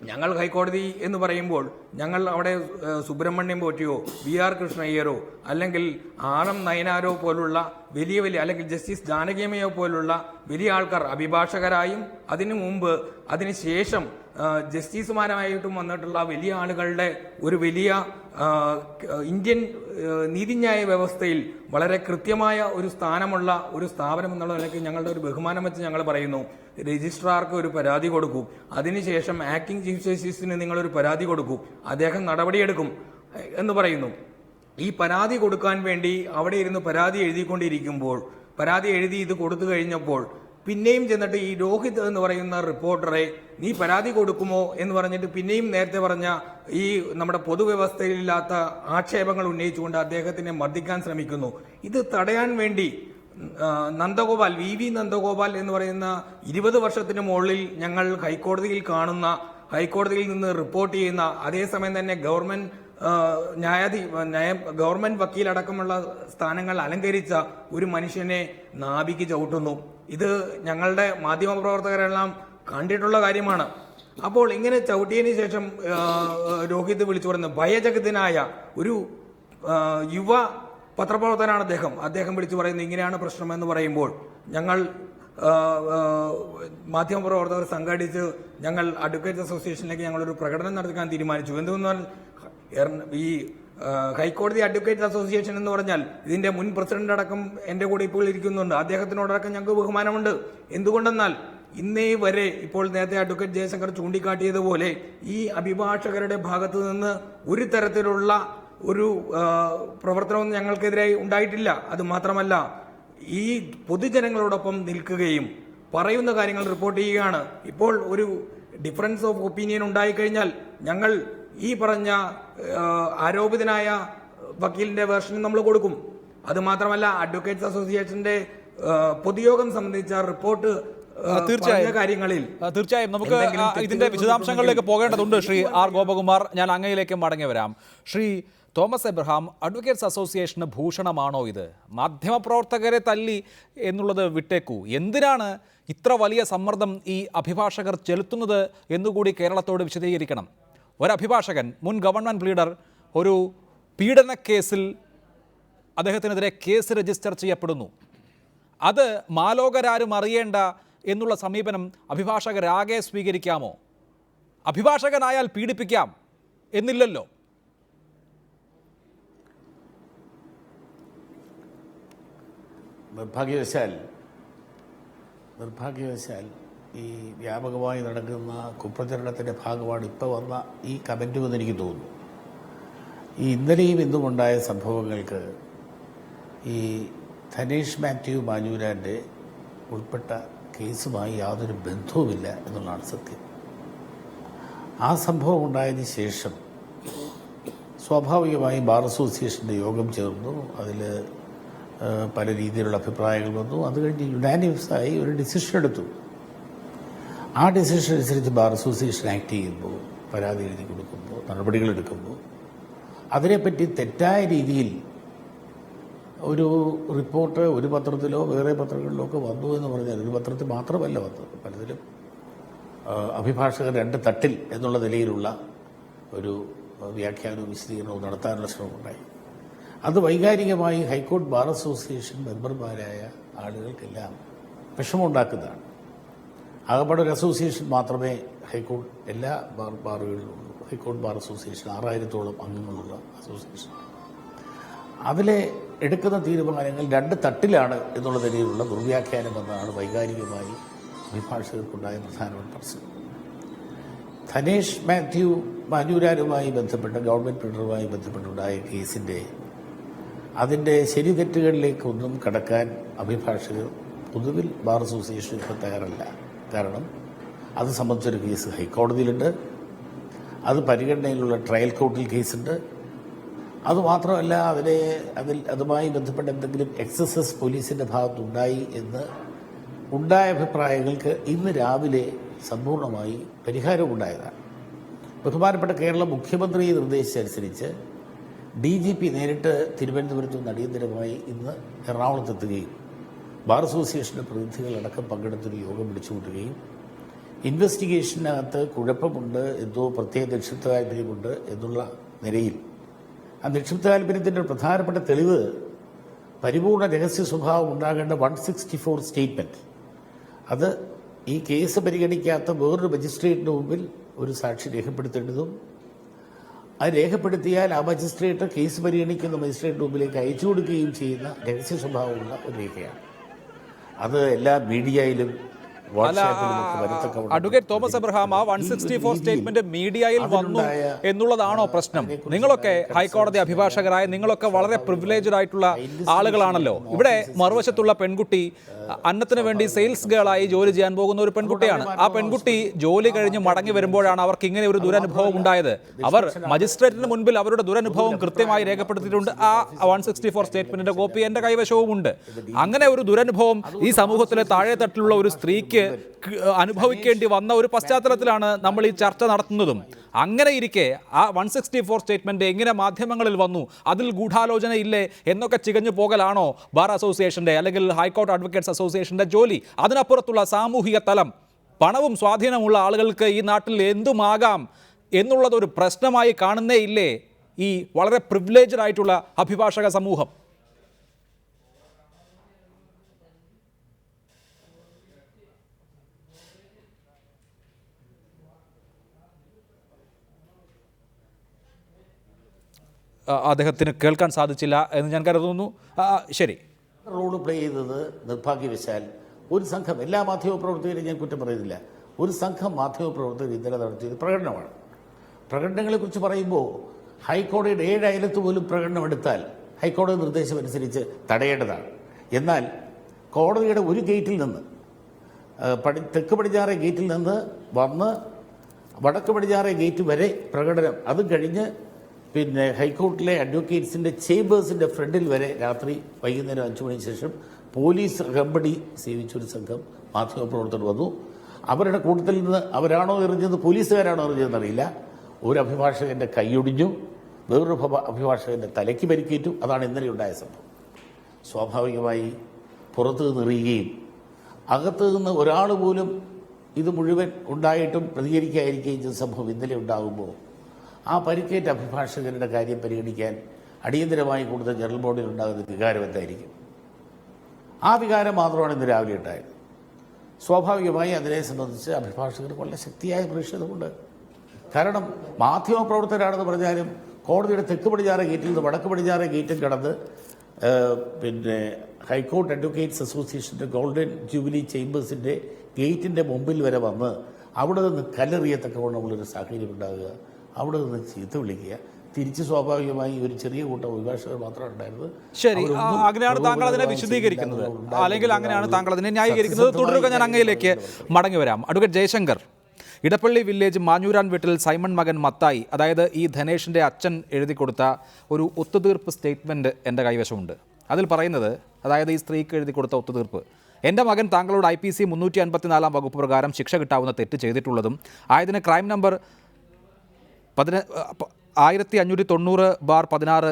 ഞങ്ങൾ ഹൈക്കോടതി എന്ന് പറയുമ്പോൾ ഞങ്ങൾ അവിടെ സുബ്രഹ്മണ്യം പോറ്റിയോ VR കൃഷ്ണയ്യരോ അല്ലെങ്കിൽ RM നയനാരോ പോലുള്ള വലിയ അല്ലെങ്കിൽ ജസ്റ്റിസ് ജാനകിയമ്മയോ പോലുള്ള വലിയ ആൾക്കാർ അഭിഭാഷകരായും അതിനു മുമ്പ് അതിനുശേഷം ജസ്റ്റിസുമാരായിട്ടും വന്നിട്ടുള്ള വലിയ ആളുകളുടെ ഒരു വലിയ ഇന്ത്യൻ നീതിന്യായ വ്യവസ്ഥയിൽ വളരെ കൃത്യമായ ഒരു സ്ഥാനമുള്ള ഒരു സ്ഥാപനം എന്നുള്ള നിലയ്ക്ക് ഞങ്ങളുടെ ഒരു ബഹുമാനം വെച്ച് ഞങ്ങൾ പറയുന്നു, രജിസ്ട്രാർക്ക് ഒരു പരാതി കൊടുക്കൂ, അതിനുശേഷം ആക്ടിംഗ് ചീഫ് ജസ്റ്റിസിന് നിങ്ങളൊരു പരാതി കൊടുക്കൂ, അദ്ദേഹം നടപടിയെടുക്കും എന്ന് പറയുന്നു. ഈ പരാതി കൊടുക്കാൻ വേണ്ടി അവിടെ ഇരുന്ന് പരാതി എഴുതിക്കൊണ്ടിരിക്കുമ്പോൾ, പരാതി എഴുതി ഇത് കൊടുത്തു കഴിഞ്ഞപ്പോൾ പിന്നെയും ചെന്നിട്ട് ഈ രോഹിത് എന്ന് പറയുന്ന റിപ്പോർട്ടറെ നീ പരാതി കൊടുക്കുമോ എന്ന് പറഞ്ഞിട്ട് പിന്നെയും നേരത്തെ പറഞ്ഞ ഈ നമ്മുടെ പൊതുവ്യവസ്ഥയിലില്ലാത്ത ആക്ഷേപങ്ങൾ ഉന്നയിച്ചുകൊണ്ട് അദ്ദേഹത്തിനെ മർദ്ദിക്കാൻ ശ്രമിക്കുന്നു. ഇത് തടയാൻ വേണ്ടി നന്ദഗോപാൽ, VV നന്ദഗോപാൽ എന്ന് പറയുന്ന 20 വർഷത്തിന് മുകളിൽ ഞങ്ങൾ ഹൈക്കോടതിയിൽ കാണുന്ന, ഹൈക്കോടതിയിൽ നിന്ന് റിപ്പോർട്ട് ചെയ്യുന്ന, അതേസമയം തന്നെ ഗവൺമെന്റ് വക്കീലടക്കമുള്ള സ്ഥാനങ്ങൾ അലങ്കരിച്ച ഒരു മനുഷ്യനെ നാഭിക്ക് ചവിട്ടുന്നു. ഇത് ഞങ്ങളുടെ മാധ്യമപ്രവർത്തകരെല്ലാം കണ്ടിട്ടുള്ള കാര്യമാണ്. അപ്പോൾ ഇങ്ങനെ ചവിട്ടിയതിനു ശേഷം രോഹിത് വിളിച്ചു പറയുന്നു, ഭയചകിതനായ ഒരു യുവ പത്രപ്രവർത്തകനാണ് അദ്ദേഹം വിളിച്ചു പറയുന്നത് ഇങ്ങനെയാണ് പ്രശ്നം എന്ന് പറയുമ്പോൾ ഞങ്ങൾ മാധ്യമപ്രവർത്തകർ സംഘടിച്ച് ഞങ്ങൾ അഡ്വക്കേറ്റ് അസോസിയേഷനിലേക്ക് ഞങ്ങളൊരു പ്രകടനം നടത്താൻ തീരുമാനിച്ചു. എന്തെന്നാൽ ഈ ഹൈക്കോടതി അഡ്വക്കേറ്റ്സ് അസോസിയേഷൻ എന്ന് പറഞ്ഞാൽ ഇതിന്റെ മുൻ പ്രസിഡന്റ് അടക്കം എൻ്റെ കൂടെ ഇപ്പോൾ ഇരിക്കുന്നുണ്ട്. അദ്ദേഹത്തിനോടക്കം ഞങ്ങൾക്ക് ബഹുമാനമുണ്ട്. എന്തുകൊണ്ടെന്നാൽ ഇന്നേ വരെ ഇപ്പോൾ നേരത്തെ അഡ്വക്കേറ്റ് ജയശങ്കർ ചൂണ്ടിക്കാട്ടിയതുപോലെ ഈ അഭിഭാഷകരുടെ ഭാഗത്തു നിന്ന് ഒരു തരത്തിലുള്ള ഒരു പ്രവർത്തനവും ഞങ്ങൾക്കെതിരെ ഉണ്ടായിട്ടില്ല. അത് മാത്രമല്ല, ഈ പൊതുജനങ്ങളോടൊപ്പം നിൽക്കുകയും പറയുന്ന കാര്യങ്ങൾ റിപ്പോർട്ട് ചെയ്യുകയാണ്. ഇപ്പോൾ ഒരു ഡിഫറൻസ് ഓഫ് ഒപ്പീനിയൻ ഉണ്ടായിക്കഴിഞ്ഞാൽ ഞങ്ങൾ ഈ പറഞ്ഞ ആരോപിതനായ വക്കീലിന്റെ വേർഷൻ നമ്മൾ കൊടുക്കും. അത് മാത്രമല്ല, അഡ്വക്കേറ്റ്സ് അസോസിയേഷന്റെ പൊതുയോഗം സംബന്ധിച്ച റിപ്പോർട്ട് തീർച്ചയായും നമുക്ക് ഇതിന്റെ വിശദാംശങ്ങളിലേക്ക് പോകേണ്ടതുണ്ട്. ശ്രീ ആർ ഗോപകുമാർ, ഞാൻ അങ്ങയിലേക്ക് മടങ്ങി വരാം. ശ്രീ തോമസ് എബ്രഹാം, അഡ്വക്കേറ്റ്സ് അസോസിയേഷന് ഭൂഷണമാണോ ഇത്? മാധ്യമപ്രവർത്തകരെ തല്ലി എന്നുള്ളത് വിട്ടേക്കൂ, എന്തിനാണ് ഇത്ര വലിയ സമ്മർദ്ദം ഈ അഭിഭാഷകർ ചെലുത്തുന്നത് എന്നുകൂടി കേരളത്തോട് വിശദീകരിക്കണം. ഒരഭിഭാഷകൻ, മുൻ ഗവൺമെൻറ് ലീഡർ, ഒരു പീഡനക്കേസിൽ അദ്ദേഹത്തിനെതിരെ കേസ് രജിസ്റ്റർ ചെയ്യപ്പെടുന്നു. അത് മാലോകരാരും അറിയേണ്ട എന്നുള്ള സമീപനം അഭിഭാഷകരാകെ സ്വീകരിക്കാമോ? അഭിഭാഷകനായാൽ പീഡിപ്പിക്കാം എന്നില്ലല്ലോ. നിർഭാഗ്യവശാൽ ഈ വ്യാപകമായി നടക്കുന്ന കുപ്രചരണത്തിൻ്റെ ഭാഗമാണ് ഇപ്പോൾ വന്ന ഈ കമൻറ്റുമെന്ന് എനിക്ക് തോന്നുന്നു. ഈ ഇന്നലെയും ഇന്നുമുണ്ടായ സംഭവങ്ങൾക്ക് ഈ ധനേഷ് മാത്യു മാഞ്ഞൂരാൻ്റെ ഉൾപ്പെട്ട കേസുമായി യാതൊരു ബന്ധവുമില്ല എന്നുള്ളതാണ് സത്യം. ആ സംഭവം ഉണ്ടായതിന് ശേഷം സ്വാഭാവികമായി ബാർ അസോസിയേഷൻ്റെ യോഗം ചേർന്നു. അതിൽ പല രീതിയിലുള്ള അഭിപ്രായങ്ങൾ വന്നു. അത് കഴിഞ്ഞ് യുനാനിമസായി ഒരു ഡിസിഷൻ എടുത്തു. ആ ഡിസിഷൻ അനുസരിച്ച് ബാർ അസോസിയേഷൻ ആക്ട് ചെയ്യുമ്പോൾ, പരാതി എഴുതി കൊടുക്കുമ്പോൾ, നടപടികളെടുക്കുമ്പോൾ അതിനെപ്പറ്റി തെറ്റായ രീതിയിൽ ഒരു റിപ്പോർട്ട് ഒരു പത്രത്തിലോ വേറെ പത്രങ്ങളിലോ ഒക്കെ വന്നു എന്ന് പറഞ്ഞാൽ, ഒരു പത്രത്തിൽ മാത്രമല്ല വന്നത്, പലതിലും അഭിഭാഷകർ രണ്ട് തട്ടിൽ എന്നുള്ള നിലയിലുള്ള ഒരു വ്യാഖ്യാനവും വിശദീകരണവും നടത്താനുള്ള ശ്രമമുണ്ടായി. അത് വൈകാരികമായി ഹൈക്കോടതി ബാർ അസോസിയേഷൻ മെമ്പർമാരായ ആളുകൾക്കെല്ലാം വിഷമമുണ്ടാക്കുന്നതാണ്. ആകപ്പാടെ ഒരു അസോസിയേഷൻ മാത്രമേ ഹൈക്കോടതി എല്ലാ ബാറുകളിലും ഉള്ളൂ. ഹൈക്കോടതി ബാർ അസോസിയേഷൻ 6000-ഓളം അംഗങ്ങളുള്ള അസോസിയേഷൻ. അതിലെ എടുക്കുന്ന തീരുമാനങ്ങൾ രണ്ട് തട്ടിലാണ് എന്നുള്ള നിലയിലുള്ള ദുർവ്യാഖ്യാനം എന്നാണ് വൈകാരികമായി അഭിഭാഷകർക്കുണ്ടായ പ്രധാനപ്പെട്ട പ്രശ്നം. ധനേഷ് മാത്യു മാഞ്ഞൂരാരുമായി ബന്ധപ്പെട്ട ഗവൺമെൻറ് ലീഡറുമായി ബന്ധപ്പെട്ടുണ്ടായ കേസിൻ്റെ അതിൻ്റെ ശരി തെറ്റുകളിലേക്കൊന്നും കടക്കാൻ അഭിഭാഷകർ പൊതുവിൽ ബാർ അസോസിയേഷൻ ഇപ്പോൾ തയ്യാറല്ല. കാരണം അത് സംബന്ധിച്ചൊരു കേസ് ഹൈക്കോടതിയിലുണ്ട്, അത് പരിഗണനയിലുള്ള ട്രയൽ കോർട്ടിൽ കേസുണ്ട്. അതുമാത്രമല്ല, അതുമായി ബന്ധപ്പെട്ട എന്തെങ്കിലും എക്സസസ് പോലീസിൻ്റെ ഭാഗത്തുണ്ടായി എന്ന് ഉണ്ടായ അഭിപ്രായങ്ങൾക്ക് ഇന്ന് രാവിലെ സമ്പൂർണ്ണമായി പരിഹാരമുണ്ടായതാണ്. ബഹുമാനപ്പെട്ട കേരള മുഖ്യമന്ത്രി നിർദ്ദേശിച്ചനുസരിച്ച് DGP നേരിട്ട് തിരുവനന്തപുരത്ത് നിന്ന് അടിയന്തരമായി ഇന്ന് എറണാകുളത്തെത്തുകയും ബാർ അസോസിയേഷൻ്റെ പ്രതിനിധികളടക്കം പങ്കെടുത്തൊരു യോഗം വിളിച്ചുകൂട്ടുകയും ഇൻവെസ്റ്റിഗേഷനകത്ത് കുഴപ്പമുണ്ട്, എന്തോ പ്രത്യേക നിക്ഷിപ്ത താല്പര്യമുണ്ട് എന്നുള്ള നിലയിൽ ആ നിക്ഷിപ്ത താല്പര്യത്തിൻ്റെ പ്രധാനപ്പെട്ട തെളിവ് പരിപൂർണ രഹസ്യ സ്വഭാവം ഉണ്ടാകേണ്ട 164 സ്റ്റേറ്റ്മെൻറ്റ്, അത് ഈ കേസ് പരിഗണിക്കാത്ത വേറൊരു മജിസ്ട്രേറ്റിന് മുമ്പിൽ ഒരു സാക്ഷി രേഖപ്പെടുത്തേണ്ടതും, അത് രേഖപ്പെടുത്തിയാൽ ആ മജിസ്ട്രേറ്റ് കേസ് പരിഗണിക്കുന്ന മജിസ്ട്രേറ്റിന് മുമ്പിലേക്ക് അയച്ചു കൊടുക്കുകയും ചെയ്യുന്ന രഹസ്യ സ്വഭാവമുള്ള ഒരു രേഖയാണ്. അത് എല്ലാ മീഡിയയിലും അഡ്വക്കേറ്റ് തോമസ് എബ്രഹാം, ആ 164 സ്റ്റേറ്റ്മെന്റ് മീഡിയയിൽ വന്നു എന്നുള്ളതാണോ പ്രശ്നം? നിങ്ങളൊക്കെ ഹൈക്കോടതി അഭിഭാഷകരായ നിങ്ങളൊക്കെ വളരെ പ്രിവിലേജ്ഡ് ആയിട്ടുള്ള ആളുകളാണല്ലോ. ഇവിടെ മറുവശത്തുള്ള പെൺകുട്ടി അന്നത്തിന് വേണ്ടി സെയിൽസ് ഗേളായി ജോലി ചെയ്യാൻ പോകുന്ന ഒരു പെൺകുട്ടിയാണ്. ആ പെൺകുട്ടി ജോലി കഴിഞ്ഞ് മടങ്ങി വരുമ്പോഴാണ് അവർക്ക് ഇങ്ങനെ ഒരു ദുരനുഭവം ഉണ്ടായത്. അവർ മജിസ്ട്രേറ്റിന് മുൻപിൽ അവരുടെ ദുരനുഭവം കൃത്യമായി രേഖപ്പെടുത്തിയിട്ടുണ്ട്. ആ 164 സ്റ്റേറ്റ്മെന്റിന്റെ കോപ്പി എൻ്റെ കൈവശവുമുണ്ട്. അങ്ങനെ ഒരു ദുരനുഭവം ഈ സമൂഹത്തിലെ താഴെത്തട്ടിലുള്ള ഒരു സ്ത്രീക്ക് അനുഭവിക്കേണ്ടി വന്ന ഒരു പശ്ചാത്തലത്തിലാണ് നമ്മൾ ഈ ചർച്ച നടത്തുന്നതും. അങ്ങനെ ഇരിക്കെ ആ 164 സ്റ്റേറ്റ്മെന്റ് എങ്ങനെ മാധ്യമങ്ങളിൽ വന്നു, അതിൽ ഗൂഢാലോചന ഇല്ലേ എന്നൊക്കെ ചികഞ്ഞു പോകലാണോ ബാർ അസോസിയേഷന്റെ അല്ലെങ്കിൽ ഹൈക്കോർട്ട് അഡ്വക്കേറ്റ്സ് അസോസിയേഷന്റെ ജോലി? അതിനപ്പുറത്തുള്ള സാമൂഹിക തലം, പണവും സ്വാധീനമുള്ള ആളുകൾക്ക് ഈ നാട്ടിൽ എന്തുമാകാം എന്നുള്ളതൊരു പ്രശ്നമായി കാണുന്നേ ഇല്ലേ ഈ വളരെ പ്രിവിലേജ്ഡ് ആയിട്ടുള്ള അഭിഭാഷക സമൂഹം? അദ്ദേഹത്തിന് കേൾക്കാൻ സാധിച്ചില്ല എന്ന് ഞാൻ കരുതുന്നു. ശരി, റോള് പ്ലേ ചെയ്തത് നിർഭാഗ്യവശാൽ ഒരു സംഘം, എല്ലാ മാധ്യമപ്രവർത്തകരെയും ഞാൻ കുറ്റം പറയുന്നില്ല, ഒരു സംഘം മാധ്യമപ്രവർത്തകർ ഇന്നലെ നടത്തിയത് പ്രകടനമാണ്. പ്രകടനങ്ങളെക്കുറിച്ച് പറയുമ്പോൾ ഹൈക്കോടതിയുടെ 7 അയലത്ത് പോലും പ്രകടനമെടുത്താൽ ഹൈക്കോടതി നിർദ്ദേശം അനുസരിച്ച് തടയേണ്ടതാണ്. എന്നാൽ കോടതിയുടെ ഒരു ഗേറ്റിൽ നിന്ന് തെക്ക് പടിഞ്ഞാറേ ഗേറ്റിൽ നിന്ന് വന്ന് വടക്ക് പടിഞ്ഞാറേ ഗേറ്റ് വരെ പ്രകടനം, അതും കഴിഞ്ഞ് പിന്നെ ഹൈക്കോർട്ടിലെ അഡ്വക്കേറ്റ്സിൻ്റെ ചേംബേഴ്സിൻ്റെ ഫ്രണ്ടിൽ വരെ രാത്രി വൈകുന്നേരം 5 മണിക്ക് ശേഷം പോലീസ് അകമ്പടി സേവിച്ചൊരു സംഘം മാധ്യമപ്രവർത്തകർ വന്നു. അവരുടെ കൂട്ടത്തിൽ നിന്ന് അവരാണോ എറിഞ്ഞത്, പോലീസുകാരാണോ എറിഞ്ഞതെന്നറിയില്ല, ഒരു അഭിഭാഷകൻ്റെ കൈയൊടിഞ്ഞു, വേറൊരു അഭിഭാഷകൻ്റെ തലയ്ക്ക് പരിക്കേറ്റു. അതാണ് ഇന്നലെ ഉണ്ടായ സംഭവം. സ്വാഭാവികമായി പുറത്തു നിന്ന് എറിയുകയും അകത്തു നിന്ന് ഒരാൾ പോലും ഇത് മുഴുവൻ ഉണ്ടായിട്ടും പ്രതികരിക്കാതിരിക്കുകയും ചെയ്ത സംഭവം ഇന്നലെ ഉണ്ടാകുമ്പോൾ ആ പരിക്കേറ്റ അഭിഭാഷകരുടെ കാര്യം പരിഗണിക്കാൻ അടിയന്തരമായി കൂടുതൽ ജനറൽ ബോഡിയിൽ ഉണ്ടാകുന്ന വികാരം എന്തായിരിക്കും? ആ വികാരം മാത്രമാണ് ഇന്ന് രാവിലെ ഉണ്ടായത്. സ്വാഭാവികമായി അതിനെ സംബന്ധിച്ച് അഭിഭാഷകർ വളരെ ശക്തിയായ പ്രതിഷേധമുണ്ട്. കാരണം മാധ്യമപ്രവർത്തകരാണെന്ന് പറഞ്ഞാലും കോടതിയുടെ തെക്ക് പടിഞ്ഞാറേ ഗേറ്റിൽ നിന്ന് വടക്ക് പടിഞ്ഞാറേ ഗേറ്റും കടന്ന് പിന്നെ ഹൈക്കോർട്ട് അഡ്വക്കേറ്റ്സ് അസോസിയേഷൻ്റെ ഗോൾഡൻ ജൂബിലി ചേംബേഴ്സിൻ്റെ ഗേറ്റിൻ്റെ മുമ്പിൽ വരെ വന്ന് അവിടെ നിന്ന് കല്ലെറിയത്തക്കവണ്ണമുള്ളൊരു സാഹചര്യം ഉണ്ടാകുക, അവിടെ നിന്ന് ചീത്ത വിളിക്കുക, തിരിച്ച് സ്വാഭാവികമായി ഒരു ചെറിയ കൂട്ടം അഭിഭാഷകർ മാത്രമാണ് ഉണ്ടായിരുന്നത്. ശരി, അങ്ങനെയാണ് താങ്കൾ അതിനെ വിശദീകരിക്കുന്നത്, അല്ലെങ്കിൽ അങ്ങനെയാണ് താങ്കൾ അതിനെ ന്യായീകരിക്കുന്നത്. തുടരുക, ഞാൻ അങ്ങയിലേക്ക് മടങ്ങി വരാം. അഡ്വക്കേറ്റ് ജയശങ്കർ, ഇടപ്പള്ളി വില്ലേജ് മാഞ്ഞൂരാൻ വീട്ടിൽ സൈമൺ മകൻ മത്തായി, അതായത് ഈ ധനേഷിൻ്റെ അച്ഛൻ എഴുതി കൊടുത്ത ഒരു ഒത്തുതീർപ്പ് സ്റ്റേറ്റ്മെൻറ്റ് എൻ്റെ കൈവശമുണ്ട്. അതിൽ പറയുന്നത്, അതായത് ഈ സ്ത്രീക്ക് എഴുതി കൊടുത്ത ഒത്തുതീർപ്പ്, എൻ്റെ മകൻ താങ്കളോട് IPC 354 വകുപ്പ് പ്രകാരം ശിക്ഷ കിട്ടാവുന്ന തെറ്റ് ചെയ്തിട്ടുള്ളതും ആയതിന് crime number 1590/16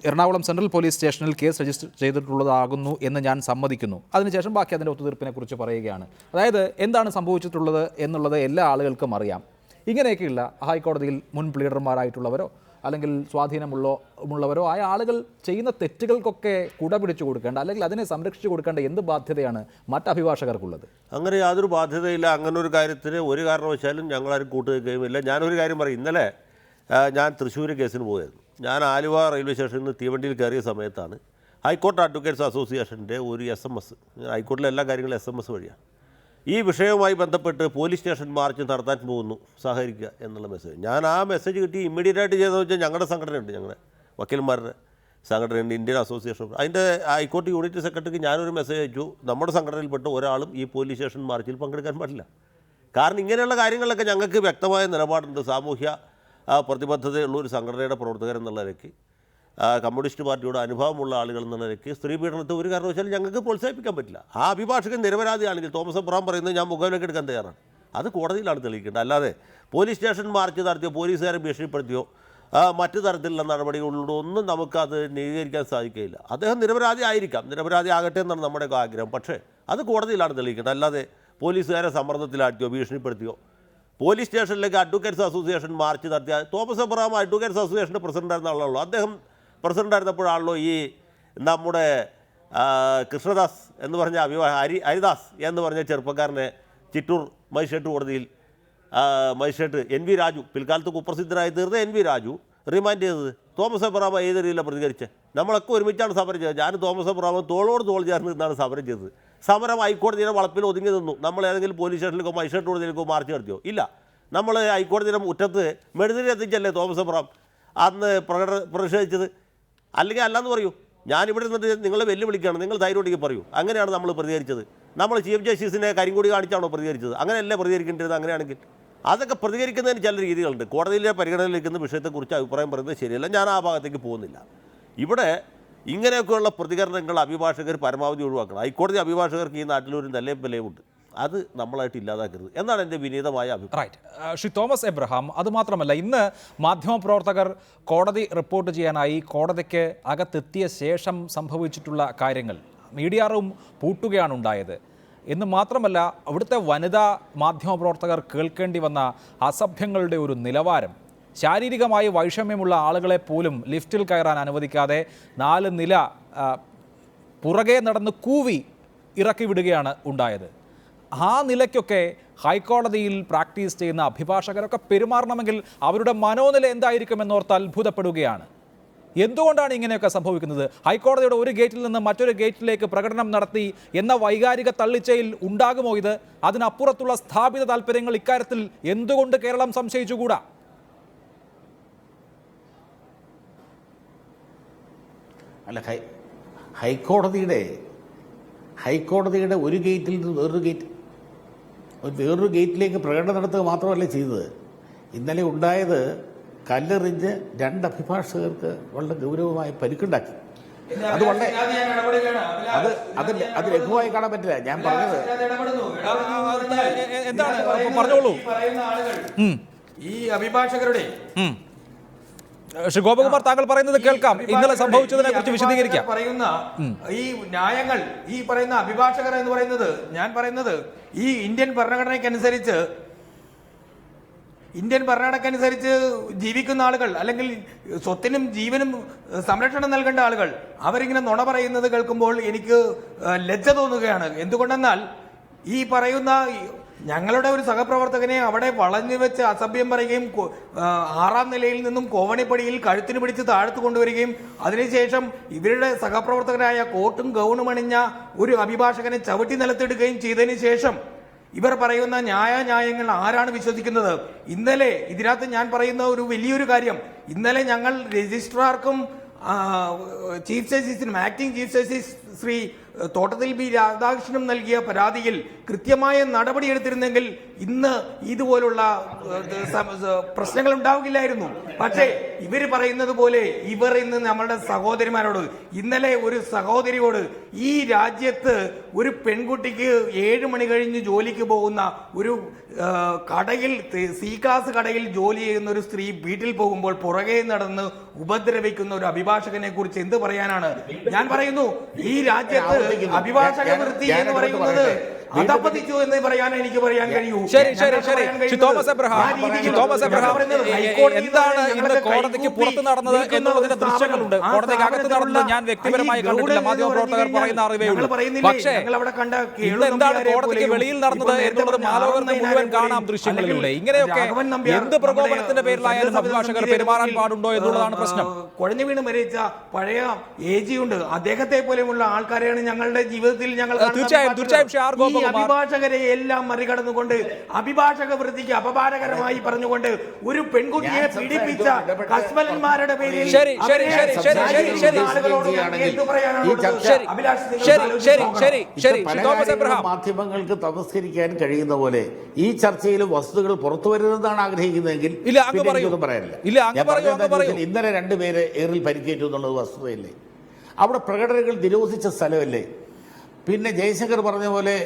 Ernakulam central police സ്റ്റേഷനിൽ കേസ് രജിസ്റ്റർ ചെയ്തിട്ടുള്ളതാകുന്നു എന്ന് ഞാൻ സമ്മതിക്കുന്നു. അതിനുശേഷം ബാക്കി അതിൻ്റെ ഒത്തുതീർപ്പിനെ കുറിച്ച് പറയുകയാണ്. അതായത് എന്താണ് സംഭവിച്ചിട്ടുള്ളത് എന്നുള്ളത് എല്ലാ ആളുകൾക്കും അറിയാം. ഇങ്ങനെയൊക്കെയുള്ള ഹൈക്കോടതിയിൽ മുൻ പ്ലീഡർമാരായിട്ടുള്ളവരോ അല്ലെങ്കിൽ സ്വാധീനമുള്ളവരോ ആയ ആളുകൾ ചെയ്യുന്ന തെറ്റുകൾക്കൊക്കെ കുട പിടിച്ചു കൊടുക്കേണ്ട, അല്ലെങ്കിൽ അതിനെ സംരക്ഷിച്ചു കൊടുക്കേണ്ട എന്ത് ബാധ്യതയാണ് മറ്റ് അഭിഭാഷകർക്കുള്ളത്? അങ്ങനെ യാതൊരു ബാധ്യതയില്ല. അങ്ങനെ ഒരു കാര്യത്തിന് ഒരു കാരണവശാലും ഞങ്ങളാരും കൂട്ടുകയുമില്ല. ഞാനൊരു കാര്യം പറയും. ഇന്നലെ ഞാൻ തൃശ്ശൂർ കേസിന് പോയായിരുന്നു. ഞാൻ ആലുവ റെയിൽവേ സ്റ്റേഷനിൽ നിന്ന് തീവണ്ടിയിൽ കയറിയ സമയത്താണ് ഹൈക്കോർട്ട് അഡ്വക്കേറ്റ്സ് അസോസിയേഷൻ്റെ ഒരു SMS, ഹൈക്കോർട്ടിലെ എല്ലാ കാര്യങ്ങളും SMS വഴിയാണ്, ഈ വിഷയവുമായി ബന്ധപ്പെട്ട് പോലീസ് സ്റ്റേഷൻ മാർച്ച് നടത്താൻ പോകുന്നു, സഹകരിക്കുക എന്നുള്ള മെസ്സേജ്. ഞാൻ ആ മെസ്സേജ് കിട്ടി ഇമ്മീഡിയറ്റായിട്ട് ചെയ്തതെന്ന് വെച്ചാൽ ഞങ്ങളുടെ സംഘടനയുണ്ട്, ഞങ്ങളുടെ വക്കീൽമാരുടെ സംഘടനയുണ്ട്, ഇന്ത്യൻ അസോസിയേഷൻ. അതിൻ്റെ ഹൈക്കോർട്ട് യൂണിറ്റ് സെക്രട്ടറിക്ക് ഞാനൊരു മെസ്സേജ് അയച്ചു, നമ്മുടെ സംഘടനയിൽപ്പെട്ട ഒരാളും ഈ പോലീസ് സ്റ്റേഷൻ മാർച്ചിൽ പങ്കെടുക്കാൻ പാടില്ല. കാരണം ഇങ്ങനെയുള്ള കാര്യങ്ങളിലൊക്കെ ഞങ്ങൾക്ക് വ്യക്തമായ നിലപാടുണ്ട്. സാമൂഹ്യ പ്രതിബദ്ധതയുള്ള ഒരു സംഘടനയുടെ പ്രവർത്തകരെന്നുള്ള നിലയ്ക്ക്, കമ്മ്യൂണിസ്റ്റ് പാർട്ടിയുടെ അനുഭവമുള്ള ആളുകൾ എന്ന നിലയ്ക്ക് സ്ത്രീ പീഡനത്തെ ഒരു കാരണവശാലും ഞങ്ങൾക്ക് പ്രോത്സാഹിപ്പിക്കാൻ പറ്റില്ല. ആ അഭിഭാഷകൻ നിരപരാധിയാണെങ്കിൽ തോമസ് എബ്രഹാം പറയുന്നത് ഞാൻ മുഖവിലേക്ക് എടുക്കാൻ തയ്യാറാണ്. അത് കോടതിയിലാണ് തെളിയിക്കേണ്ടത്. അല്ലാതെ പോലീസ് സ്റ്റേഷൻ മാർച്ച് നടത്തിയോ പോലീസുകാരെ ഭീഷണിപ്പെടുത്തിയോ മറ്റു തരത്തിലുള്ള നടപടികളിലൂടെ ഒന്നും നമുക്കത് നീതീകരിക്കാൻ സാധിക്കുകയില്ല. അദ്ദേഹം നിരപരാധി ആയിരിക്കാം, നിരപരാധി ആകട്ടെ എന്നാണ് നമ്മുടെയൊക്കെ ആഗ്രഹം. പക്ഷേ അത് കോടതിയിലാണ് തെളിയിക്കേണ്ടത്. അല്ലാതെ പോലീസുകാരെ സമ്മർദ്ദത്തിലാക്കിയോ ഭീഷണിപ്പെടുത്തിയോ. പോലീസ് സ്റ്റേഷനിലേക്ക് അഡ്വക്കേറ്റ്സ് അസോസിയേഷൻ മാർച്ച് നടത്തിയ തോമസ് എബ്രഹാം അഡ്വക്കേറ്റ്സ് അസോസിയേഷൻ്റെ പ്രസിഡൻ്റായിരുന്ന ആളാണല്ലോ. അദ്ദേഹം പ്രസിഡൻ്റായിരുന്നപ്പോഴാണല്ലോ ഈ നമ്മുടെ കൃഷ്ണദാസ് എന്ന് പറഞ്ഞ ഹരിദാസ് എന്ന് പറഞ്ഞ ചെറുപ്പക്കാരനെ ചിറ്റൂർ മജിസ്ട്രേറ്റ് കോടതിയിൽ മജിസ്ട്രേറ്റ് NV രാജു, പിൽക്കാലത്ത് കുപ്രസിദ്ധനായി തീർന്ന NV രാജു റിമാൻഡ് ചെയ്തത്. തോമസ് എബ്രഹാം ഏത് രീതിയിലാണ് പ്രതികരിച്ചത്? നമ്മളൊക്കെ ഒരുമിച്ചാണ് സമരം ചെയ്തത്. ഞാൻ തോമസ് എബ്രഹാം തോളോട് തോൾ ചേർന്ന് നിന്നാണ് സമരം ചെയ്തത്. സമരം ഹൈക്കോടതിയുടെ വളപ്പിൽ ഒതുങ്ങി നിന്നു. നമ്മൾ ഏതെങ്കിലും പോലീസ് സ്റ്റേഷനിലേക്കോ മജിസ്ട്രേറ്റ് കോടതിയിലേക്കോ മാർച്ച് നടത്തിയോ? ഇല്ല. നമ്മൾ ഹൈക്കോടതിയുടെ മുറ്റത്ത് മെഴുതിരി എത്തിച്ചല്ലേ തോമസ് എബ്രഹാം അന്ന് പ്രതിഷേധിച്ചത്? അല്ലെങ്കിൽ അല്ലാന്ന് പറയൂ. ഞാനിവിടെ നിന്നിട്ട് നിങ്ങളെ വെല്ലുവിളിക്കുകയാണ്, നിങ്ങൾ ധൈര്യമായിട്ട് പറയൂ. അങ്ങനെയാണ് നമ്മൾ പ്രതികരിച്ചത്. നമ്മൾ ചീഫ് ജസ്റ്റിസിനെ കരിങ്കൊടി കാണിച്ചാണോ പ്രതികരിച്ചത്? അങ്ങനെയല്ലേ പ്രതികരിക്കേണ്ടത്? അങ്ങനെയാണെങ്കിൽ അതൊക്കെ പ്രതികരിക്കുന്നതിന് ചില രീതികളുണ്ട്. കോടതിയിലെ പരിഗണനയിലേക്കുന്ന വിഷയത്തെക്കുറിച്ച് അഭിപ്രായം പറയുന്നത് ശരിയല്ല. ഞാൻ ആ ഭാഗത്തേക്ക് പോകുന്നില്ല. ഇവിടെ ഇങ്ങനെയൊക്കെയുള്ള പ്രതികരണങ്ങൾ അഭിഭാഷകർ പരമാവധി ഒഴിവാക്കണം. ഹൈക്കോടതി അഭിഭാഷകർക്ക് ഈ നാട്ടിലൊരു നല്ല വിലയുണ്ട്. അത് നമ്മളായിട്ട് ഇല്ലാതാക്കരുത് എന്നാണ് എൻ്റെ വിനീതമായ അഭിപ്രായം. ശ്രീ തോമസ് എബ്രഹാം, അതുമാത്രമല്ല, ഇന്ന് മാധ്യമപ്രവർത്തകർ കോടതി റിപ്പോർട്ട് ചെയ്യാനായി കോടതിക്ക് അകത്തെത്തിയ ശേഷം സംഭവിച്ചിട്ടുള്ള കാര്യങ്ങൾ, മീഡിയ റൂം പൂട്ടുകയാണ് ഉണ്ടായത് എന്ന് മാത്രമല്ല, അവിടുത്തെ വനിതാ മാധ്യമപ്രവർത്തകർ കേൾക്കേണ്ടി വന്ന അസഭ്യങ്ങളുടെ ഒരു നിലവാരം, ശാരീരികമായി വൈഷമ്യമുള്ള ആളുകളെ പോലും ലിഫ്റ്റിൽ കയറാൻ അനുവദിക്കാതെ 4 നില പുറകെ നടന്ന് കൂവി ഇറക്കി വിടുകയാണ് ഉണ്ടായത്. ആ നിലയ്ക്കൊക്കെ ഹൈക്കോടതിയിൽ പ്രാക്ടീസ് ചെയ്യുന്ന അഭിഭാഷകരൊക്കെ പെരുമാറണമെങ്കിൽ അവരുടെ മനോനില എന്തായിരിക്കുമെന്നോർത്ത് അത്ഭുതപ്പെടുകയാണ്. എന്തുകൊണ്ടാണ് ഇങ്ങനെയൊക്കെ സംഭവിക്കുന്നത്? ഹൈക്കോടതിയുടെ ഒരു ഗേറ്റിൽ നിന്ന് മറ്റൊരു ഗേറ്റിലേക്ക് പ്രകടനം നടത്തി എന്ന വൈകാരിക തള്ളിച്ചയിൽ ഉണ്ടാകുമോ ഇത്? അതിനപ്പുറത്തുള്ള സ്ഥാപിത താല്പര്യങ്ങൾ ഇക്കാര്യത്തിൽ എന്തുകൊണ്ട് കേരളം സംശയിച്ചുകൂടാ? അല്ല, ഹൈക്കോടതിയുടെ ഒരു ഗേറ്റിൽ നിന്ന് വേറൊരു ഗേറ്റിലേക്ക് പ്രകടനം നടത്തുക മാത്രമല്ല ചെയ്തത്. ഇന്നലെ ഉണ്ടായത് കല്ലെറിഞ്ഞ് 2 അഭിഭാഷകർക്ക് വളരെ ഗൗരവമായി പരിക്കുണ്ടാക്കി. അത് വളരെ അത് ലഘുവായി കാണാൻ പറ്റില്ല. ഞാൻ പറഞ്ഞത് എന്താണ് പറഞ്ഞോളൂ. ഈ അഭിഭാഷകരുടെ ശ്രീ ഗോപകുമാർ, താങ്കൾ പറയുന്നത് കേൾക്കാം. ഇന്നലെ സംഭവിച്ചതിനെ കുറിച്ച് വിശദീകരിക്കാം. പറയുന്ന ഈ ന്യായങ്ങൾ, ഈ പറയുന്ന അഭിഭാഷകർ എന്ന് പറയുന്നത്, ഞാൻ പറയുന്നത് ഈ ഇന്ത്യൻ ഭരണഘടനയ്ക്കനുസരിച്ച് ജീവിക്കുന്ന ആളുകൾ, അല്ലെങ്കിൽ സ്വത്തിനും ജീവനും സംരക്ഷണം നൽകേണ്ട ആളുകൾ, അവരിങ്ങനെ നുണ പറയുന്നത് കേൾക്കുമ്പോൾ എനിക്ക് ലജ്ജ തോന്നുകയാണ്. എന്തുകൊണ്ടെന്നാൽ ഈ പറയുന്ന ഞങ്ങളുടെ ഒരു സഹപ്രവർത്തകനെ അവിടെ വളഞ്ഞു വെച്ച് അസഭ്യം പറയുകയും 6ാം നിലയിൽ നിന്നും കോവണിപ്പടിയിൽ കഴുത്തിന് പിടിച്ച് താഴ്ത്തു കൊണ്ടുവരികയും അതിനുശേഷം ഇവരുടെ സഹപ്രവർത്തകരായ കോട്ടും ഗൗണും അണിഞ്ഞ ഒരു അഭിഭാഷകനെ ചവിട്ടി നിലത്തിടുകയും ചെയ്തതിന് ശേഷം ഇവർ പറയുന്ന ന്യായങ്ങൾ ആരാണ് വിശ്വസിക്കുന്നത്? ഇന്നലെ ഇതിനകത്ത് ഞാൻ പറയുന്ന ഒരു വലിയൊരു കാര്യം, ഇന്നലെ ഞങ്ങൾ രജിസ്ട്രാർക്കും ചീഫ് ജസ്റ്റിസിനും acting chief justice Shri Thottathil B രാധാകൃഷ്ണനും നൽകിയ പരാതിയിൽ കൃത്യമായ നടപടിയെടുത്തിരുന്നെങ്കിൽ ഇന്ന് ഇതുപോലുള്ള പ്രശ്നങ്ങൾ ഉണ്ടാവുകയില്ലായിരുന്നു. പക്ഷേ ഇവർ പറയുന്നത് പോലെ ഇവർ ഇന്ന് നമ്മളുടെ സഹോദരിമാരോട്, ഇന്നലെ ഒരു സഹോദരിയോട്, ഈ രാജ്യത്ത് ഒരു പെൺകുട്ടിക്ക് 7 മണി കഴിഞ്ഞ് ജോലിക്ക് പോകുന്ന ഒരു കടയിൽ, സി ക്ലാസ് കടയിൽ ജോലി ചെയ്യുന്ന ഒരു സ്ത്രീ വീട്ടിൽ പോകുമ്പോൾ പുറകെ നടന്ന് ഉപദ്രവിക്കുന്ന ഒരു അഭിഭാഷകനെ കുറിച്ച് എന്ത് പറയാനാണ്? ഞാൻ പറയുന്നു, ഈ രാജ്യത്ത് അഭിഭാഷക വൃത്തി എന്ന് പറയുന്നത് അതപ്പതിച്ചു എന്ന് പറയാൻ എനിക്ക് പറയാൻ കഴിയൂ. ശരി, തോമസ് എബ്രഹാം, എന്താണ് ഇന്ന് കോടതിക്ക് പുറത്ത് നടന്നത് എന്നുള്ളതിന്റെ ദൃശ്യങ്ങളുണ്ട്. കോടതിക്ക് അകത്ത് നടന്നത് ഞാൻ വ്യക്തിപരമായി കണ്ടിട്ടില്ല, മാധ്യമപ്രവർത്തകർ പറയുന്ന അറിവേ ഉള്ളൂ. പക്ഷേ ഇന്ന് എന്താണ് കോടതിക്ക് വെളിയിൽ നടന്നത് എന്നുള്ളത് മാലോകർക്ക് മുഴുവൻ കാണാം ദൃശ്യങ്ങളിലൂടെ. ഇങ്ങനെയൊക്കെ എന്ത് പ്രകോപനത്തിന്റെ പേരിലായാലും അഭിഭാഷകർ പെരുമാറാൻ പാടുണ്ടോ എന്നുള്ളതാണ് പ്രശ്നം. കുഴഞ്ഞു വീണ് മരിച്ച പഴയ ഏജിയുണ്ട്, അദ്ദേഹത്തെ പോലെയുള്ള ആൾക്കാരെയാണ് ഞങ്ങളുടെ ജീവിതത്തിൽ ഞങ്ങൾ തീർച്ചയായും അഭിഭാഷകരെ എല്ലാം മറികടന്നുകൊണ്ട് അഭിഭാഷക വൃത്തിക്ക് അപമാനകരമായി പറഞ്ഞുകൊണ്ട് ഒരു പെൺകുട്ടിയെ പീഡിപ്പിച്ച കസ്മലന്മാരുടെ പേരിൽ മാധ്യമങ്ങൾക്ക് തമസ്കരിക്കാൻ കഴിയുന്ന പോലെ ഈ ചർച്ചയിൽ വസ്തുതകൾ പുറത്തു വരുന്നതാണ് ആഗ്രഹിക്കുന്നതെങ്കിൽ പറയാനില്ല. ഇന്നലെ 2 പേര് ഏറിൽ പരിക്കേറ്റു എന്നുള്ളത് വസ്തുതയല്ലേ? അവിടെ പ്രകടനങ്ങൾ നിരോധിച്ച സ്ഥലമല്ലേ? പിന്നെ ജയശങ്കർ പറഞ്ഞ പോലെ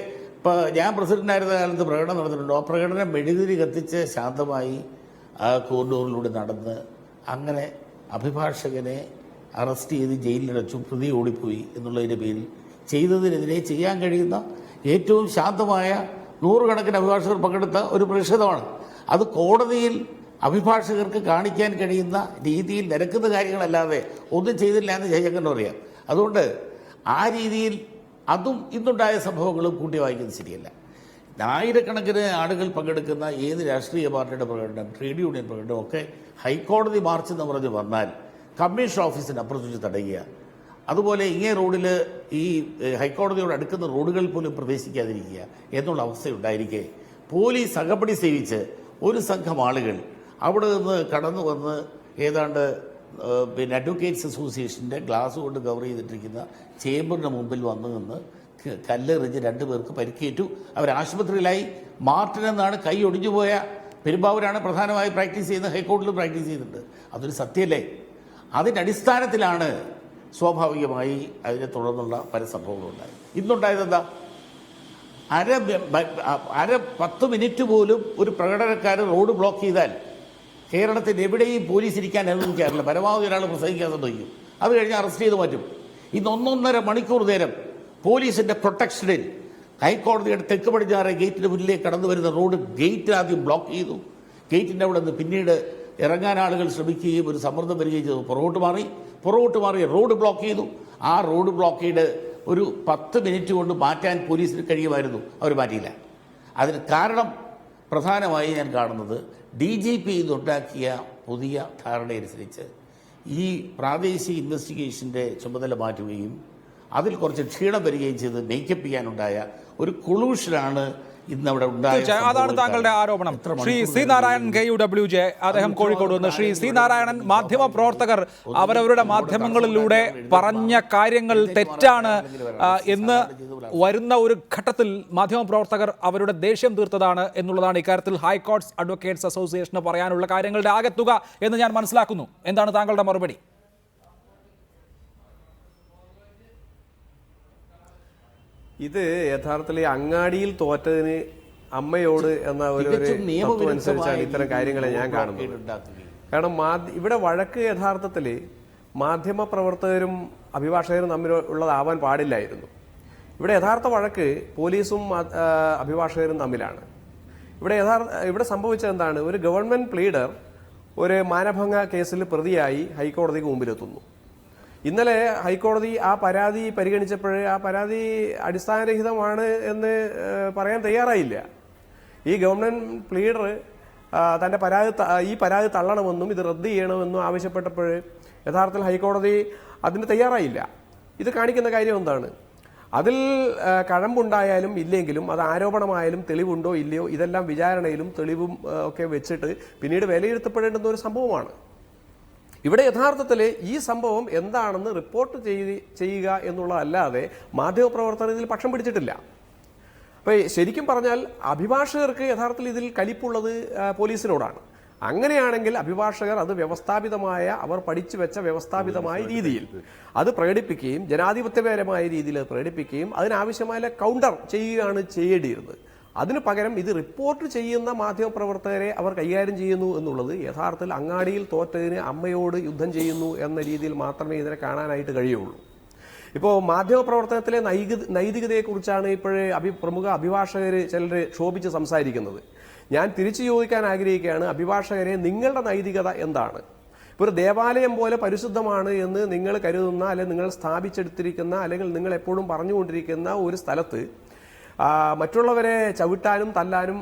ഞാൻ പ്രസിഡന്റായിരുന്ന കാലത്ത് പ്രകടനം നടന്നിട്ടുണ്ടോ? ആ പ്രകടനം മെഴുകുതിരി കത്തിച്ച് ശാന്തമായി ആ കോറിഡോറിലൂടെ നടന്ന് അങ്ങനെ അഭിഭാഷകനെ അറസ്റ്റ് ചെയ്ത് ജയിലിലടച്ചു, പ്രതി ഓടിപ്പോയി എന്നുള്ളതിൻ്റെ പേരിൽ ചെയ്തതിനെതിരെ ചെയ്യാൻ കഴിയുന്ന ഏറ്റവും ശാന്തമായ 100 കണക്കിന് അഭിഭാഷകർ പങ്കെടുത്ത ഒരു പ്രതിഷേധമാണ്. അത് കോടതിയിൽ അഭിഭാഷകർക്ക് കാണിക്കാൻ കഴിയുന്ന രീതിയിൽ നിരക്കുന്ന കാര്യങ്ങളല്ലാതെ ഒന്നും ചെയ്തില്ല എന്ന് ജയശങ്കറിന് പറയാം. അതുകൊണ്ട് ആ രീതിയിൽ അതും ഇന്നുണ്ടായ സംഭവങ്ങളും കൂട്ടി വായിക്കുന്നത് ശരിയല്ല. 1000കണക്കിന് ആളുകൾ പങ്കെടുക്കുന്ന ഏത് രാഷ്ട്രീയ പാർട്ടിയുടെ പ്രകടനം, ട്രേഡ് യൂണിയൻ പ്രകടനം ഒക്കെ ഹൈക്കോടതി മാർച്ച് എന്ന് പറഞ്ഞ് വന്നാൽ കമ്മീഷൻ ഓഫീസിന് അപ്പുറത്ത് തടയുക, അതുപോലെ ഇങ്ങേ റോഡിൽ ഈ ഹൈക്കോടതിയോട് അടുക്കുന്ന റോഡുകളിൽ പോലും പ്രവേശിക്കാതിരിക്കുക എന്നുള്ള അവസ്ഥയുണ്ടായിരിക്കെ പോലീസ് അകമ്പടി സേവിച്ച് ഒരു സംഘം ആളുകൾ അവിടെ നിന്ന് കടന്നു വന്ന് ഏതാണ്ട് അഡ്വക്കേറ്റ്സ് അസോസിയേഷൻ്റെ ഗ്ലാസ് കൊണ്ട് കവർ ചെയ്തിട്ടിരിക്കുന്ന ചേംബറിന് മുമ്പിൽ വന്നു നിന്ന് കല്ലെറിഞ്ഞ് 2 പേർക്ക് പരിക്കേറ്റു. അവർ ആശുപത്രിയിലായി. മാർട്ടിൻ എന്നാണ് കൈ ഒടിഞ്ഞുപോയ പെരുമ്പാവൂരാണ് പ്രധാനമായി പ്രാക്ടീസ് ചെയ്യുന്നത്, ഹൈക്കോടതിയിൽ പ്രാക്ടീസ് ചെയ്യുന്നുണ്ട്. അതൊരു സത്യമല്ലേ? അതിൻ്റെ അടിസ്ഥാനത്തിലാണ് സ്വാഭാവികമായി അതിനെ തുടർന്നുള്ള പല സംഭവങ്ങളുണ്ടായത്. ഇന്നുണ്ടായത് എന്താ? 10 മിനിറ്റ് പോലും ഒരു പ്രകടനക്കാരൻ റോഡ് ബ്ലോക്ക് ചെയ്താൽ കേരളത്തിൽ എവിടെയും പോലീസ് ഇരിക്കാൻ അനുവദിക്കാറില്ല. പരമാവധി ഒരാൾ പ്രസംഗിക്കാൻ സമ്മതിക്കും, അത് കഴിഞ്ഞ് അറസ്റ്റ് ചെയ്ത് മാറ്റും. ഇന്ന് 1.5 മണിക്കൂർ നേരം പോലീസിൻ്റെ പ്രൊട്ടക്ഷനിൽ ഹൈക്കോടതിയുടെ തെക്ക് പടിഞ്ഞാറ് ഗേറ്റിന് മുന്നിലേക്ക് കടന്നു വരുന്ന റോഡ് ഗേറ്റ് ആദ്യം ബ്ലോക്ക് ചെയ്തു. ഗേറ്റിൻ്റെ അവിടെ നിന്ന് പിന്നീട് ഇറങ്ങാൻ ആളുകൾ ശ്രമിക്കുകയും ഒരു സമ്മർദ്ദം വരികയും ചെയ്തു. പുറകോട്ട് മാറി റോഡ് ബ്ലോക്ക് ചെയ്തു. ആ റോഡ് ബ്ലോക്കേഡ് ഒരു 10 മിനിറ്റ് കൊണ്ട് മാറ്റാൻ പോലീസിന് കഴിയുമായിരുന്നു, അവർ മാറ്റിയില്ല. അതിന് കാരണം പ്രധാനമായി ഞാൻ കാണുന്നത് DGP ഇന്നുണ്ടാക്കിയ പുതിയ ധാരണയനുസരിച്ച് ഈ പ്രാദേശിക ഇൻവെസ്റ്റിഗേഷൻ്റെ ചുമതല മാറ്റുകയും അതിൽ കുറച്ച് ക്ഷീണം വരികയും ചെയ്ത് മേക്കപ്പ് ചെയ്യാനുണ്ടായ ഒരു കൊളൂഷനാണ് ഇന്നവിടെ ഉണ്ടായത്. അതാണ് താങ്കളുടെ ആരോപണം. ശ്രീ സി നാരായണൻ KUWJ അദ്ദേഹം കോഴിക്കോട് വന്ന് ശ്രീ സി നാരായണൻ, മാധ്യമ പ്രവർത്തകർ അവരവരുടെ മാധ്യമങ്ങളിലൂടെ പറഞ്ഞ കാര്യങ്ങൾ തെറ്റാണ് എന്ന് വരുന്ന ഒരു ഘട്ടത്തിൽ മാധ്യമ പ്രവർത്തകർ അവരുടെ ദേഷ്യം തീർത്തതാണ് എന്നുള്ളതാണ് ഇക്കാര്യത്തിൽ ഹൈക്കോർട്ട്സ് അഡ്വക്കേറ്റ്സ് അസോസിയേഷന് പറയാനുള്ള കാര്യങ്ങളുടെ ആകെത്തുക എന്ന് ഞാൻ മനസ്സിലാക്കുന്നു. എന്താണ് താങ്കളുടെ മറുപടി? ഇത് യഥാർത്ഥത്തിൽ അങ്ങാടിയിൽ തോറ്റതിന് അമ്മയോട് എന്ന ഒരു തത്വം അനുസരിച്ചാണ് ഇത്തരം കാര്യങ്ങളെ ഞാൻ കാണുന്നത്. കാരണം ഇവിടെ വഴക്ക് യഥാർത്ഥത്തിൽ മാധ്യമ പ്രവർത്തകരും അഭിഭാഷകരും തമ്മിലുള്ളതാവാൻ പാടില്ലായിരുന്നു. ഇവിടെ യഥാർത്ഥ വഴക്ക് പോലീസും അഭിഭാഷകരും തമ്മിലാണ്. ഇവിടെ സംഭവിച്ചത് എന്താണ്? ഒരു ഗവൺമെന്റ് പ്ലീഡർ ഒരു മാനഭംഗ കേസിൽ പ്രതിയായി ഹൈക്കോടതിക്ക് മുമ്പിലെത്തുന്നു. ഇന്നലെ ഹൈക്കോടതി ആ പരാതി പരിഗണിച്ചപ്പോൾ ആ പരാതി അടിസ്ഥാനരഹിതമാണ് എന്ന് പറയാൻ തയ്യാറായില്ല. ഈ ഗവൺമെന്റ് പ്ലീഡർ തൻ്റെ ഈ പരാതി തള്ളണമെന്നും ഇത് റദ്ദ് ചെയ്യണമെന്നും ആവശ്യപ്പെട്ടപ്പോൾ യഥാർത്ഥത്തിൽ ഹൈക്കോടതി അതിന് തയ്യാറായില്ല. ഇത് കാണിക്കുന്ന കാര്യം എന്താണ്? അതിൽ കഴമ്പുണ്ടായാലും ഇല്ലെങ്കിലും, അത് ആരോപണമായാലും തെളിവുണ്ടോ ഇല്ലയോ, ഇതെല്ലാം വിചാരണയിലും തെളിവും ഒക്കെ വെച്ചിട്ട് പിന്നീട് വിലയിരുത്തപ്പെടേണ്ടുന്ന ഒരു സംഭവമാണ്. ഇവിടെ യഥാർത്ഥത്തിൽ ഈ സംഭവം എന്താണെന്ന് റിപ്പോർട്ട് ചെയ്യുക എന്നുള്ളതല്ലാതെ മാധ്യമപ്രവർത്തകർ ഇതിൽ പക്ഷം പിടിച്ചിട്ടില്ല. അപ്പോൾ ശരിക്കും പറഞ്ഞാൽ അഭിഭാഷകർക്ക് യഥാർത്ഥത്തിൽ ഇതിൽ കലിപ്പുള്ളത് പോലീസിനോടാണ്. അങ്ങനെയാണെങ്കിൽ അഭിഭാഷകർ അത് വ്യവസ്ഥാപിതമായ, അവർ പഠിച്ചു വെച്ച വ്യവസ്ഥാപിതമായ രീതിയിൽ അത് പ്രകടിപ്പിക്കുകയും ജനാധിപത്യപരമായ രീതിയിൽ അത് പ്രകടിപ്പിക്കുകയും അതിനാവശ്യമായ കൗണ്ടർ ചെയ്യുകയാണ് ചെയ്യേണ്ടിയിരുന്നത്. അതിനു പകരം ഇത് റിപ്പോർട്ട് ചെയ്യുന്ന മാധ്യമപ്രവർത്തകരെ അവർ കൈകാര്യം ചെയ്യുന്നു എന്നുള്ളത് യഥാർത്ഥത്തിൽ അങ്ങാടിയിൽ തോറ്റതിന് അമ്മയോട് യുദ്ധം ചെയ്യുന്നു എന്ന രീതിയിൽ മാത്രമേ ഇതിനെ കാണാനായിട്ട് കഴിയുള്ളൂ. ഇപ്പോൾ മാധ്യമപ്രവർത്തനത്തിലെ നൈതികതയെക്കുറിച്ചാണ് ഇപ്പോഴേ പ്രമുഖ അഭിഭാഷകർ ചിലർ ക്ഷോഭിച്ച് സംസാരിക്കുന്നത്. ഞാൻ തിരിച്ചു ചോദിക്കാൻ ആഗ്രഹിക്കുകയാണ്, അഭിഭാഷകരെ, നിങ്ങളുടെ നൈതികത എന്താണ്? ഇപ്പോൾ ഒരു ദേവാലയം പോലെ പരിശുദ്ധമാണ് എന്ന് നിങ്ങൾ കരുതുന്ന, അല്ലെങ്കിൽ നിങ്ങൾ സ്ഥാപിച്ചെടുത്തിരിക്കുന്ന, അല്ലെങ്കിൽ നിങ്ങൾ എപ്പോഴും പറഞ്ഞുകൊണ്ടിരിക്കുന്ന ഒരു സ്ഥലത്ത് മറ്റുള്ളവരെ ചവിട്ടാനും തല്ലാനും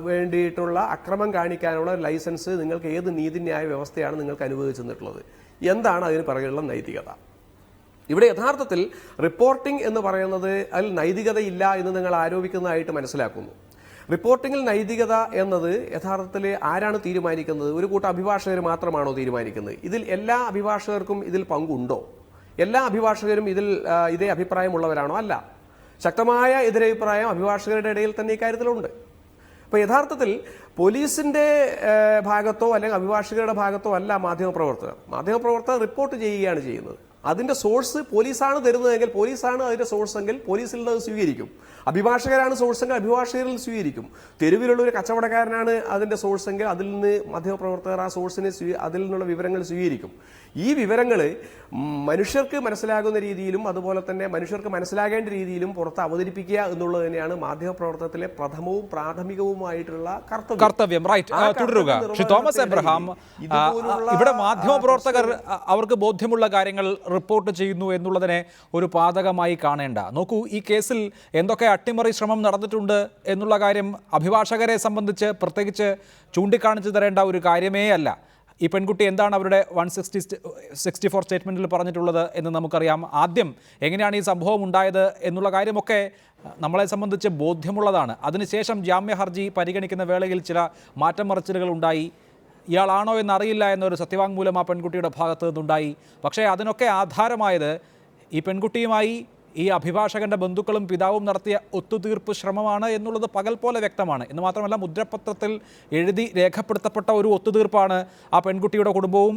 വേണ്ടിയിട്ടുള്ള അക്രമം കാണിക്കാനുള്ള ലൈസൻസ് നിങ്ങൾക്ക് ഏത് നീതിന്യായ വ്യവസ്ഥയാണ് നിങ്ങൾക്ക് അനുവദിച്ചു തന്നിട്ടുള്ളത്? എന്താണ് അതിന് പറയുള്ള നൈതികത? ഇവിടെ യഥാർത്ഥത്തിൽ റിപ്പോർട്ടിംഗ് എന്ന് പറയുന്നത് അതിൽ നൈതികതയില്ല എന്ന് നിങ്ങൾ ആരോപിക്കുന്നതായിട്ട് മനസ്സിലാക്കുന്നു. റിപ്പോർട്ടിംഗിൽ നൈതികത എന്നത് യഥാർത്ഥത്തിൽ ആരാണ് തീരുമാനിക്കുന്നത്? ഒരു കൂട്ടം അഭിഭാഷകർ മാത്രമാണോ തീരുമാനിക്കുന്നത്? ഇതിൽ എല്ലാ അഭിഭാഷകർക്കും ഇതിൽ പങ്കുണ്ടോ? എല്ലാ അഭിഭാഷകരും ഇതിൽ ഇതേ അഭിപ്രായമുള്ളവരാണോ? അല്ല. ശക്തമായ എതിരഭിപ്രായം അഭിഭാഷകരുടെ ഇടയിൽ തന്നെ ഇക്കാര്യത്തിലുണ്ട്. അപ്പോൾ യഥാർത്ഥത്തിൽ പോലീസിന്റെ ഭാഗത്തോ അല്ലെങ്കിൽ അഭിഭാഷകരുടെ ഭാഗത്തോ അല്ല മാധ്യമപ്രവർത്തകർ റിപ്പോർട്ട് ചെയ്യുകയാണ് ചെയ്യുന്നത്. അതിന്റെ സോഴ്സ് പോലീസാണ് തരുന്നതെങ്കിൽ, പോലീസാണ് അതിന്റെ സോഴ്സ് എങ്കിൽ പോലീസിൽ അത് സ്വീകരിക്കും. അഭിഭാഷകരാണ് സോഴ്സ് എങ്കിൽ അഭിഭാഷകരിൽ സ്വീകരിക്കും. തെരുവിലുള്ള ഒരു കച്ചവടക്കാരനാണ് അതിന്റെ സോഴ്സ് എങ്കിൽ അതിൽ നിന്ന് മാധ്യമപ്രവർത്തകർ ആ സോഴ്സിനെ അതിൽ നിന്നുള്ള വിവരങ്ങൾ സ്വീകരിക്കും. ഈ വിവരങ്ങൾ മനുഷ്യർക്ക് മനസ്സിലാകുന്ന രീതിയിലും അതുപോലെ തന്നെ മനുഷ്യർക്ക് മനസ്സിലാകേണ്ട രീതിയിലും പുറത്ത് അവതരിപ്പിക്കുക എന്നുള്ളത് തന്നെയാണ് മാധ്യമപ്രവർത്തനത്തിലെ പ്രഥമവും പ്രാഥമികവുമായിട്ടുള്ള കർത്തവ്യം. തുടരുക ശ്രീ തോമസ് എബ്രഹാം. ഇവിടെ മാധ്യമപ്രവർത്തകർ അവർക്ക് ബോധ്യമുള്ള കാര്യങ്ങൾ റിപ്പോർട്ട് ചെയ്യുന്നു എന്നുള്ളതിനെ ഒരു പാതകമായി കാണേണ്ട. നോക്കൂ, ഈ കേസിൽ എന്തൊക്കെ അട്ടിമറി ശ്രമം നടന്നിട്ടുണ്ട് എന്നുള്ള കാര്യം അഭിഭാഷകരെ സംബന്ധിച്ച് പ്രത്യേകിച്ച് ചൂണ്ടിക്കാണിച്ചു തരേണ്ട ഒരു കാര്യമേ അല്ല. ഈ പെൺകുട്ടി എന്താണ് അവരുടെ 164 സ്റ്റേറ്റ്മെൻറ്റിൽ പറഞ്ഞിട്ടുള്ളത് എന്ന് നമുക്കറിയാം. ആദ്യം എങ്ങനെയാണ് ഈ സംഭവം ഉണ്ടായത് എന്നുള്ള കാര്യമൊക്കെ നമ്മളെ സംബന്ധിച്ച് ബോധ്യമുള്ളതാണ്. അതിനുശേഷം ജാമ്യ ഹർജി പരിഗണിക്കുന്ന വേളയിൽ ചില മാറ്റം മറിച്ചിലുകൾ ഉണ്ടായി. ഇയാളാണോ എന്നറിയില്ല എന്നൊരു സത്യവാങ്മൂലം ആ പെൺകുട്ടിയുടെ ഭാഗത്തു നിന്നുണ്ടായി. പക്ഷേ അതിനൊക്കെ ആധാരമായത് ഈ പെൺകുട്ടിയുമായി ഈ അഭിഭാഷകന്റെ ബന്ധുക്കളും പിതാവും നടത്തിയ ഒത്തുതീർപ്പ് ശ്രമമാണ് എന്നുള്ളത് പകൽ പോലെ വ്യക്തമാണ്. എന്ന് മാത്രമല്ല, മുദ്രപത്രത്തിൽ എഴുതി രേഖപ്പെടുത്തപ്പെട്ട ഒരു ഒത്തുതീർപ്പാണ് ആ പെൺകുട്ടിയുടെ കുടുംബവും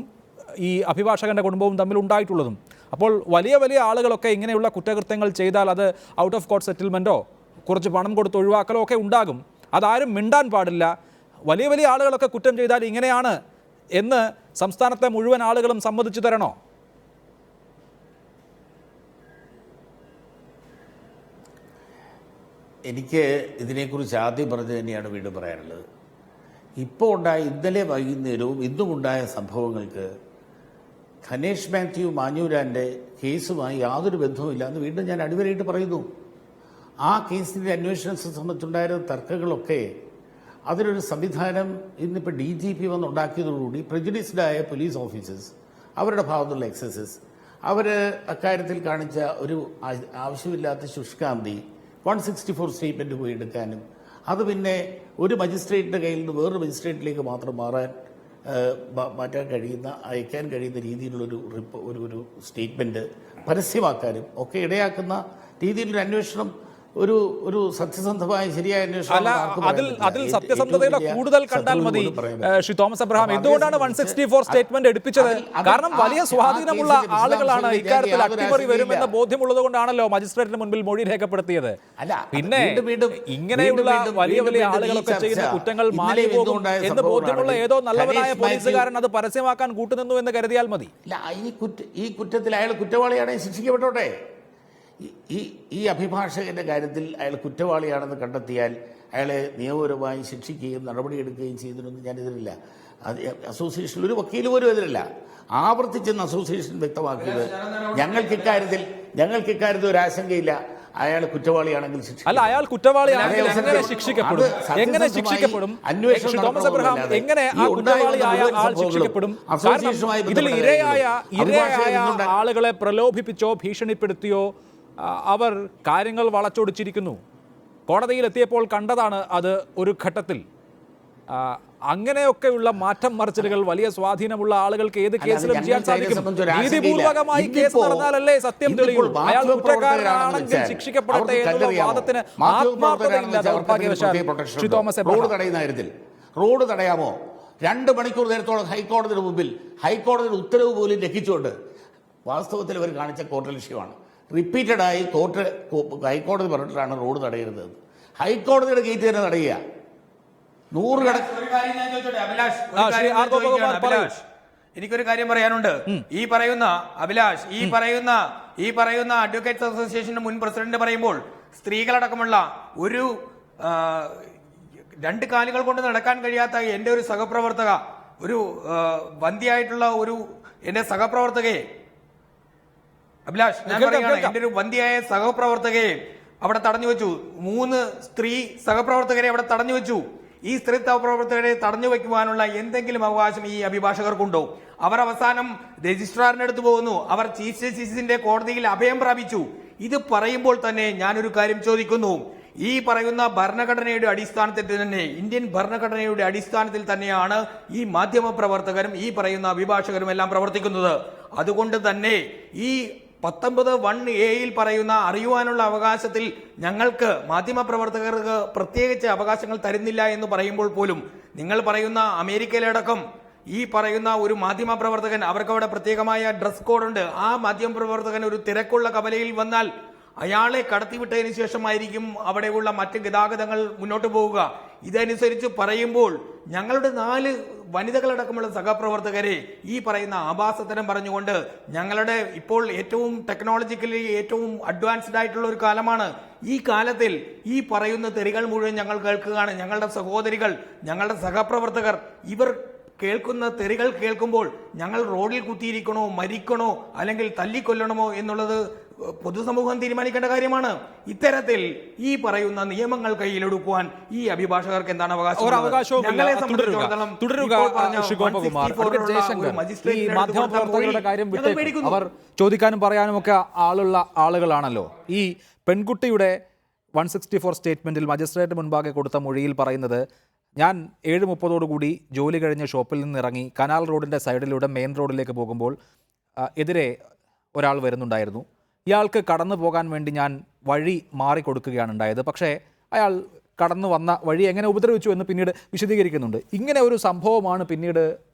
ഈ അഭിഭാഷകന്റെ കുടുംബവും തമ്മിൽ ഉണ്ടായിട്ടുള്ളതും. അപ്പോൾ വലിയ വലിയ ആളുകളൊക്കെ ഇങ്ങനെയുള്ള കുറ്റകൃത്യങ്ങൾ ചെയ്താൽ അത് ഔട്ട് ഓഫ് കോർട്ട് സെറ്റിൽമെൻറ്റോ കുറച്ച് പണം കൊടുത്ത് ഒഴിവാക്കലോ ഒക്കെ ഉണ്ടാകും. അതാരും മിണ്ടാൻ പാടില്ല. വലിയ വലിയ ആളുകളൊക്കെ കുറ്റം ചെയ്താൽ ഇങ്ങനെയാണ് എന്ന് സംസ്ഥാനത്തെ മുഴുവൻ ആളുകളും സമ്മതിച്ചു തരണോ? എനിക്ക് ഇതിനെക്കുറിച്ച് ആദ്യം പറഞ്ഞത് തന്നെയാണ് വീണ്ടും പറയാനുള്ളത്. ഇപ്പോൾ ഉണ്ടായ ഇന്നലെ വൈകുന്നേരവും ഇന്നും ഉണ്ടായ സംഭവങ്ങൾക്ക് ധനേഷ് മാത്യു മാഞ്ഞൂരാൻ്റെ കേസുമായി യാതൊരു ബന്ധവുമില്ല എന്ന് വീണ്ടും ഞാൻ അടിവരയിട്ട് പറയുന്നു. ആ കേസിൻ്റെ അന്വേഷണത്തെ സംബന്ധിച്ചുണ്ടായിരുന്ന തർക്കങ്ങളൊക്കെ അതിനൊരു സംവിധാനം ഇന്നിപ്പോൾ DGP വന്നുണ്ടാക്കിയതോടുകൂടി പ്രജുഡിസ്ഡായ പോലീസ് ഓഫീസേഴ്സ് അവരുടെ ഭാഗത്തുള്ള എക്സസസ് അവർ അക്കാര്യത്തിൽ കാണിച്ച ഒരു ആവശ്യമില്ലാത്ത ശുഷ്കാന്തി 164 സ്റ്റേറ്റ്മെൻറ്റ് പോയി എടുക്കാനും അത് പിന്നെ ഒരു മജിസ്ട്രേറ്റിൻ്റെ കയ്യിൽ നിന്ന് വേറൊരു മജിസ്ട്രേറ്റിലേക്ക് മാത്രം മാറ്റാൻ കഴിയുന്ന അയക്കാൻ കഴിയുന്ന രീതിയിലുള്ളൊരു ഒരു സ്റ്റേറ്റ്മെൻറ്റ് പരസ്യമാക്കാനും ഒക്കെ ഇടയാക്കുന്ന രീതിയിലൊരു അന്വേഷണം ഒരു സത്യസന്ധമായ ശരിയായ അല്ല, അതിൽ സത്യസന്ധതയുടെ കൂടുതൽ കണ്ടാൽ മതി. ശ്രീ തോമസ് എബ്രഹാം, എന്തുകൊണ്ടാണ് 164 സ്റ്റേറ്റ്മെന്റ് എടുപ്പിച്ചത്? കാരണം വലിയ സ്വാധീനമുള്ള ആളുകളാണ് ഇക്കാര്യത്തിൽ അട്ടിമറി വരുമെന്ന ബോധ്യമുള്ളത് കൊണ്ടാണല്ലോ മജിസ്ട്രേറ്റിന് മുൻപിൽ മൊഴി രേഖപ്പെടുത്തിയത്. പിന്നെ ഇങ്ങനെയുള്ള വലിയ വലിയ ആളുകളൊക്കെ ചെയ്യുന്ന കുറ്റങ്ങൾ മാറി പോകും എന്ന് ബോധ്യമുള്ള ഏതോ നല്ലവനായ പോലീസുകാരൻ അത് പരസ്യമാക്കാൻ കൂട്ടുനിന്നു എന്ന് കരുതിയാൽ മതി. ഈ കുറ്റത്തിൽ അയാൾ കുറ്റവാളിയാണെങ്കിൽ ശിക്ഷിക്കപ്പെട്ടോട്ടെ. ഈ അഭിഭാഷകന്റെ കാര്യത്തിൽ അയാൾ കുറ്റവാളിയാണെന്ന് കണ്ടെത്തിയാൽ അയാളെ നിയമപരമായി ശിക്ഷിക്കുകയും നടപടിയെടുക്കുകയും ചെയ്തിരുന്നു ഞാനെതിരില്ല. അത് അസോസിയേഷനിൽ ഒരു വക്കീൽ പോലും എതിരില്ല. ആവർത്തിച്ചെന്ന് അസോസിയേഷൻ വ്യക്തമാക്കിയത് ഞങ്ങൾക്ക് ഇക്കാര്യത്തിൽ ഒരു ആശങ്കയില്ല. അയാൾ കുറ്റവാളിയാണെങ്കിൽ അല്ല, അയാൾ കുറ്റവാളിയാണെങ്കിൽ എങ്ങനെ ശിക്ഷിക്കപ്പെടും? എങ്ങനെ ശിക്ഷിക്കപ്പെടും? തോമസ് എബ്രഹാം, എങ്ങനെ ആ കുറ്റവാളിയായ ആൾ ശിക്ഷിക്കപ്പെടും? ഇതിൽ ഇരയായ ആളുകളെ പ്രലോഭിപ്പിച്ചോ ഭീഷണിപ്പെടുത്തിയോ അവർ കാര്യങ്ങൾ വളച്ചൊടിച്ചിരിക്കുന്നു. കോടതിയിൽ എത്തിയപ്പോൾ കണ്ടതാണ് അത്. ഒരു ഘട്ടത്തിൽ അങ്ങനെയൊക്കെയുള്ള മാറ്റം മറിച്ചിലുകൾ വലിയ സ്വാധീനമുള്ള ആളുകൾക്ക് ഏത് കേസിലും ചെയ്യാൻ സാധിക്കും. നീതിപൂർവകമായി കേസ് നടന്നാലല്ലേ സത്യം തെളിയുള്ളൂ. അയാൾ കുറ്റക്കാരനാണെങ്കിൽ ശിക്ഷിക്കപ്പെടട്ടെ എന്നുള്ള വാദത്തിന് ആത്മാർത്ഥതയില്ല ദൗർഭാഗ്യവശാൽ. ശ്രീ തോമസ് എബ്രഹാം, റോഡ് തടയാമോ? 2 മണിക്കൂർ നേരത്തോളം ഹൈക്കോടതിയുടെ മുമ്പിൽ ഹൈക്കോടതിയുടെ ഉത്തരവ് പോലും ലംഘിച്ചുകൊണ്ട് വാസ്തവത്തിൽ അവർ കാണിച്ച കോർട്ടലക്ഷ്യമാണ്. റിപ്പീറ്റഡായി ഹൈക്കോടതി പറഞ്ഞിട്ടാണ് റോഡ് തടയരുത്. ഹൈക്കോടതിയുടെ ഗേറ്റ് തന്നെ തടയുക. എനിക്കൊരു കാര്യം പറയാനുണ്ട്. ഈ പറയുന്ന അഡ്വക്കേറ്റ്സ് അസോസിയേഷന്റെ മുൻ പ്രസിഡന്റ് പറയുമ്പോൾ സ്ത്രീകളടക്കമുള്ള ഒരു 2 കാലുകൾ കൊണ്ട് നടക്കാൻ കഴിയാത്ത എന്റെ ഒരു സഹപ്രവർത്തക, ഒരു വന്ധ്യയായിട്ടുള്ള എന്റെ സഹപ്രവർത്തകയെ, അഭിലാഷ്, ഞാൻ പറയുകയാണ്, എന്റെ ഒരു വന്ധ്യയായ സഹപ്രവർത്തകയെ അവിടെ തടഞ്ഞു വെച്ചു. 3 സ്ത്രീ സഹപ്രവർത്തകരെ അവിടെ തടഞ്ഞു വെച്ചു. ഈ സ്ത്രീ സഹപ്രവർത്തകരെ തടഞ്ഞു വെക്കുവാനുള്ള എന്തെങ്കിലും അവകാശം ഈ അഭിഭാഷകർക്കുണ്ടോ? അവർ അവസാനം രജിസ്ട്രാറിന്റെ അടുത്ത് പോകുന്നു. അവർ ചീഫ് ജസ്റ്റിസിന്റെ കോടതിയിൽ അഭയം പ്രാപിച്ചു. ഇത് പറയുമ്പോൾ തന്നെ ഞാനൊരു കാര്യം ചോദിക്കുന്നു. ഈ പറയുന്ന ഭരണഘടനയുടെ അടിസ്ഥാനത്തിൽ തന്നെ, ഇന്ത്യൻ ഭരണഘടനയുടെ അടിസ്ഥാനത്തിൽ തന്നെയാണ് ഈ മാധ്യമ പ്രവർത്തകരും ഈ പറയുന്ന അഭിഭാഷകരും എല്ലാം പ്രവർത്തിക്കുന്നത്. അതുകൊണ്ട് തന്നെ ഈ 19(1)(a)യിൽ പറയുന്ന അറിയുവാനുള്ള അവകാശത്തിൽ ഞങ്ങൾക്ക് മാധ്യമപ്രവർത്തകർക്ക് പ്രത്യേകിച്ച് അവകാശങ്ങൾ തരുന്നില്ല എന്ന് പറയുമ്പോൾ പോലും, നിങ്ങൾ പറയുന്ന അമേരിക്കയിലടക്കം ഈ പറയുന്ന ഒരു മാധ്യമപ്രവർത്തകൻ, അവർക്ക് അവിടെ പ്രത്യേകമായ ഡ്രസ് കോഡുണ്ട്. ആ മാധ്യമപ്രവർത്തകൻ ഒരു തിരക്കുള്ള കവലയിൽ വന്നാൽ അയാളെ കടത്തിവിട്ടതിന് ശേഷമായിരിക്കും അവിടെയുള്ള മറ്റ് ഗതാഗതങ്ങൾ മുന്നോട്ട് പോവുക. ഇതനുസരിച്ച് പറയുമ്പോൾ ഞങ്ങളുടെ 4 വനിതകളടക്കമുള്ള സഹപ്രവർത്തകരെ ഈ പറയുന്ന ആഭാസത്തരം പറഞ്ഞുകൊണ്ട്, ഞങ്ങളുടെ ഇപ്പോൾ ഏറ്റവും ടെക്നോളജിക്കലി ഏറ്റവും അഡ്വാൻസ്ഡ് ആയിട്ടുള്ള ഒരു കാലമാണ്. ഈ കാലത്തിൽ ഈ പറയുന്ന തെറികൾ മുഴുവൻ ഞങ്ങൾ കേൾക്കുകയാണ്. ഞങ്ങളുടെ സഹോദരികൾ, ഞങ്ങളുടെ സഹപ്രവർത്തകർ, ഇവർ കേൾക്കുന്ന തെറികൾ കേൾക്കുമ്പോൾ ഞങ്ങൾ റോഡിൽ കുത്തിയിരിക്കണോ, മരിക്കണോ, അല്ലെങ്കിൽ തല്ലിക്കൊല്ലണമോ എന്നുള്ളത് പൊതുസമൂഹം തീരുമാനിക്കേണ്ട കാര്യമാണ്. ഇത്തരത്തിൽ ഈ പറയുന്ന നിയമങ്ങൾ കയ്യിലെടുക്കുവാൻ ഈ അഭിഭാഷകർക്ക് എന്താണ് അവകാശം? അവർ ചോദിക്കാനും പറയാനും ഒക്കെ ആളുകളാണല്ലോ. ഈ പെൺകുട്ടിയുടെ 164 സ്റ്റേറ്റ്മെന്റിൽ മജിസ്ട്രേറ്റ് മുൻപാകെ കൊടുത്ത മൊഴിയിൽ പറയുന്നത്, ഞാൻ 7:30 ജോലി കഴിഞ്ഞ് ഷോപ്പിൽ നിന്ന് ഇറങ്ങി കനാൽ റോഡിൻ്റെ സൈഡിലൂടെ മെയിൻ റോഡിലേക്ക് പോകുമ്പോൾ എതിരെ ഒരാൾ വരുന്നുണ്ടായിരുന്നു. ഇയാൾക്ക് കടന്നു പോകാൻ വേണ്ടി ഞാൻ വഴി മാറിക്കൊടുക്കുകയാണ് ഉണ്ടായത്. പക്ഷേ അയാൾ കടന്നു വന്ന വഴി എങ്ങനെ ഉപദ്രവിച്ചു എന്ന് പിന്നീട് വിശദീകരിക്കുന്നുണ്ട്. ഇങ്ങനെ ഒരു സംഭവമാണ് പിന്നീട്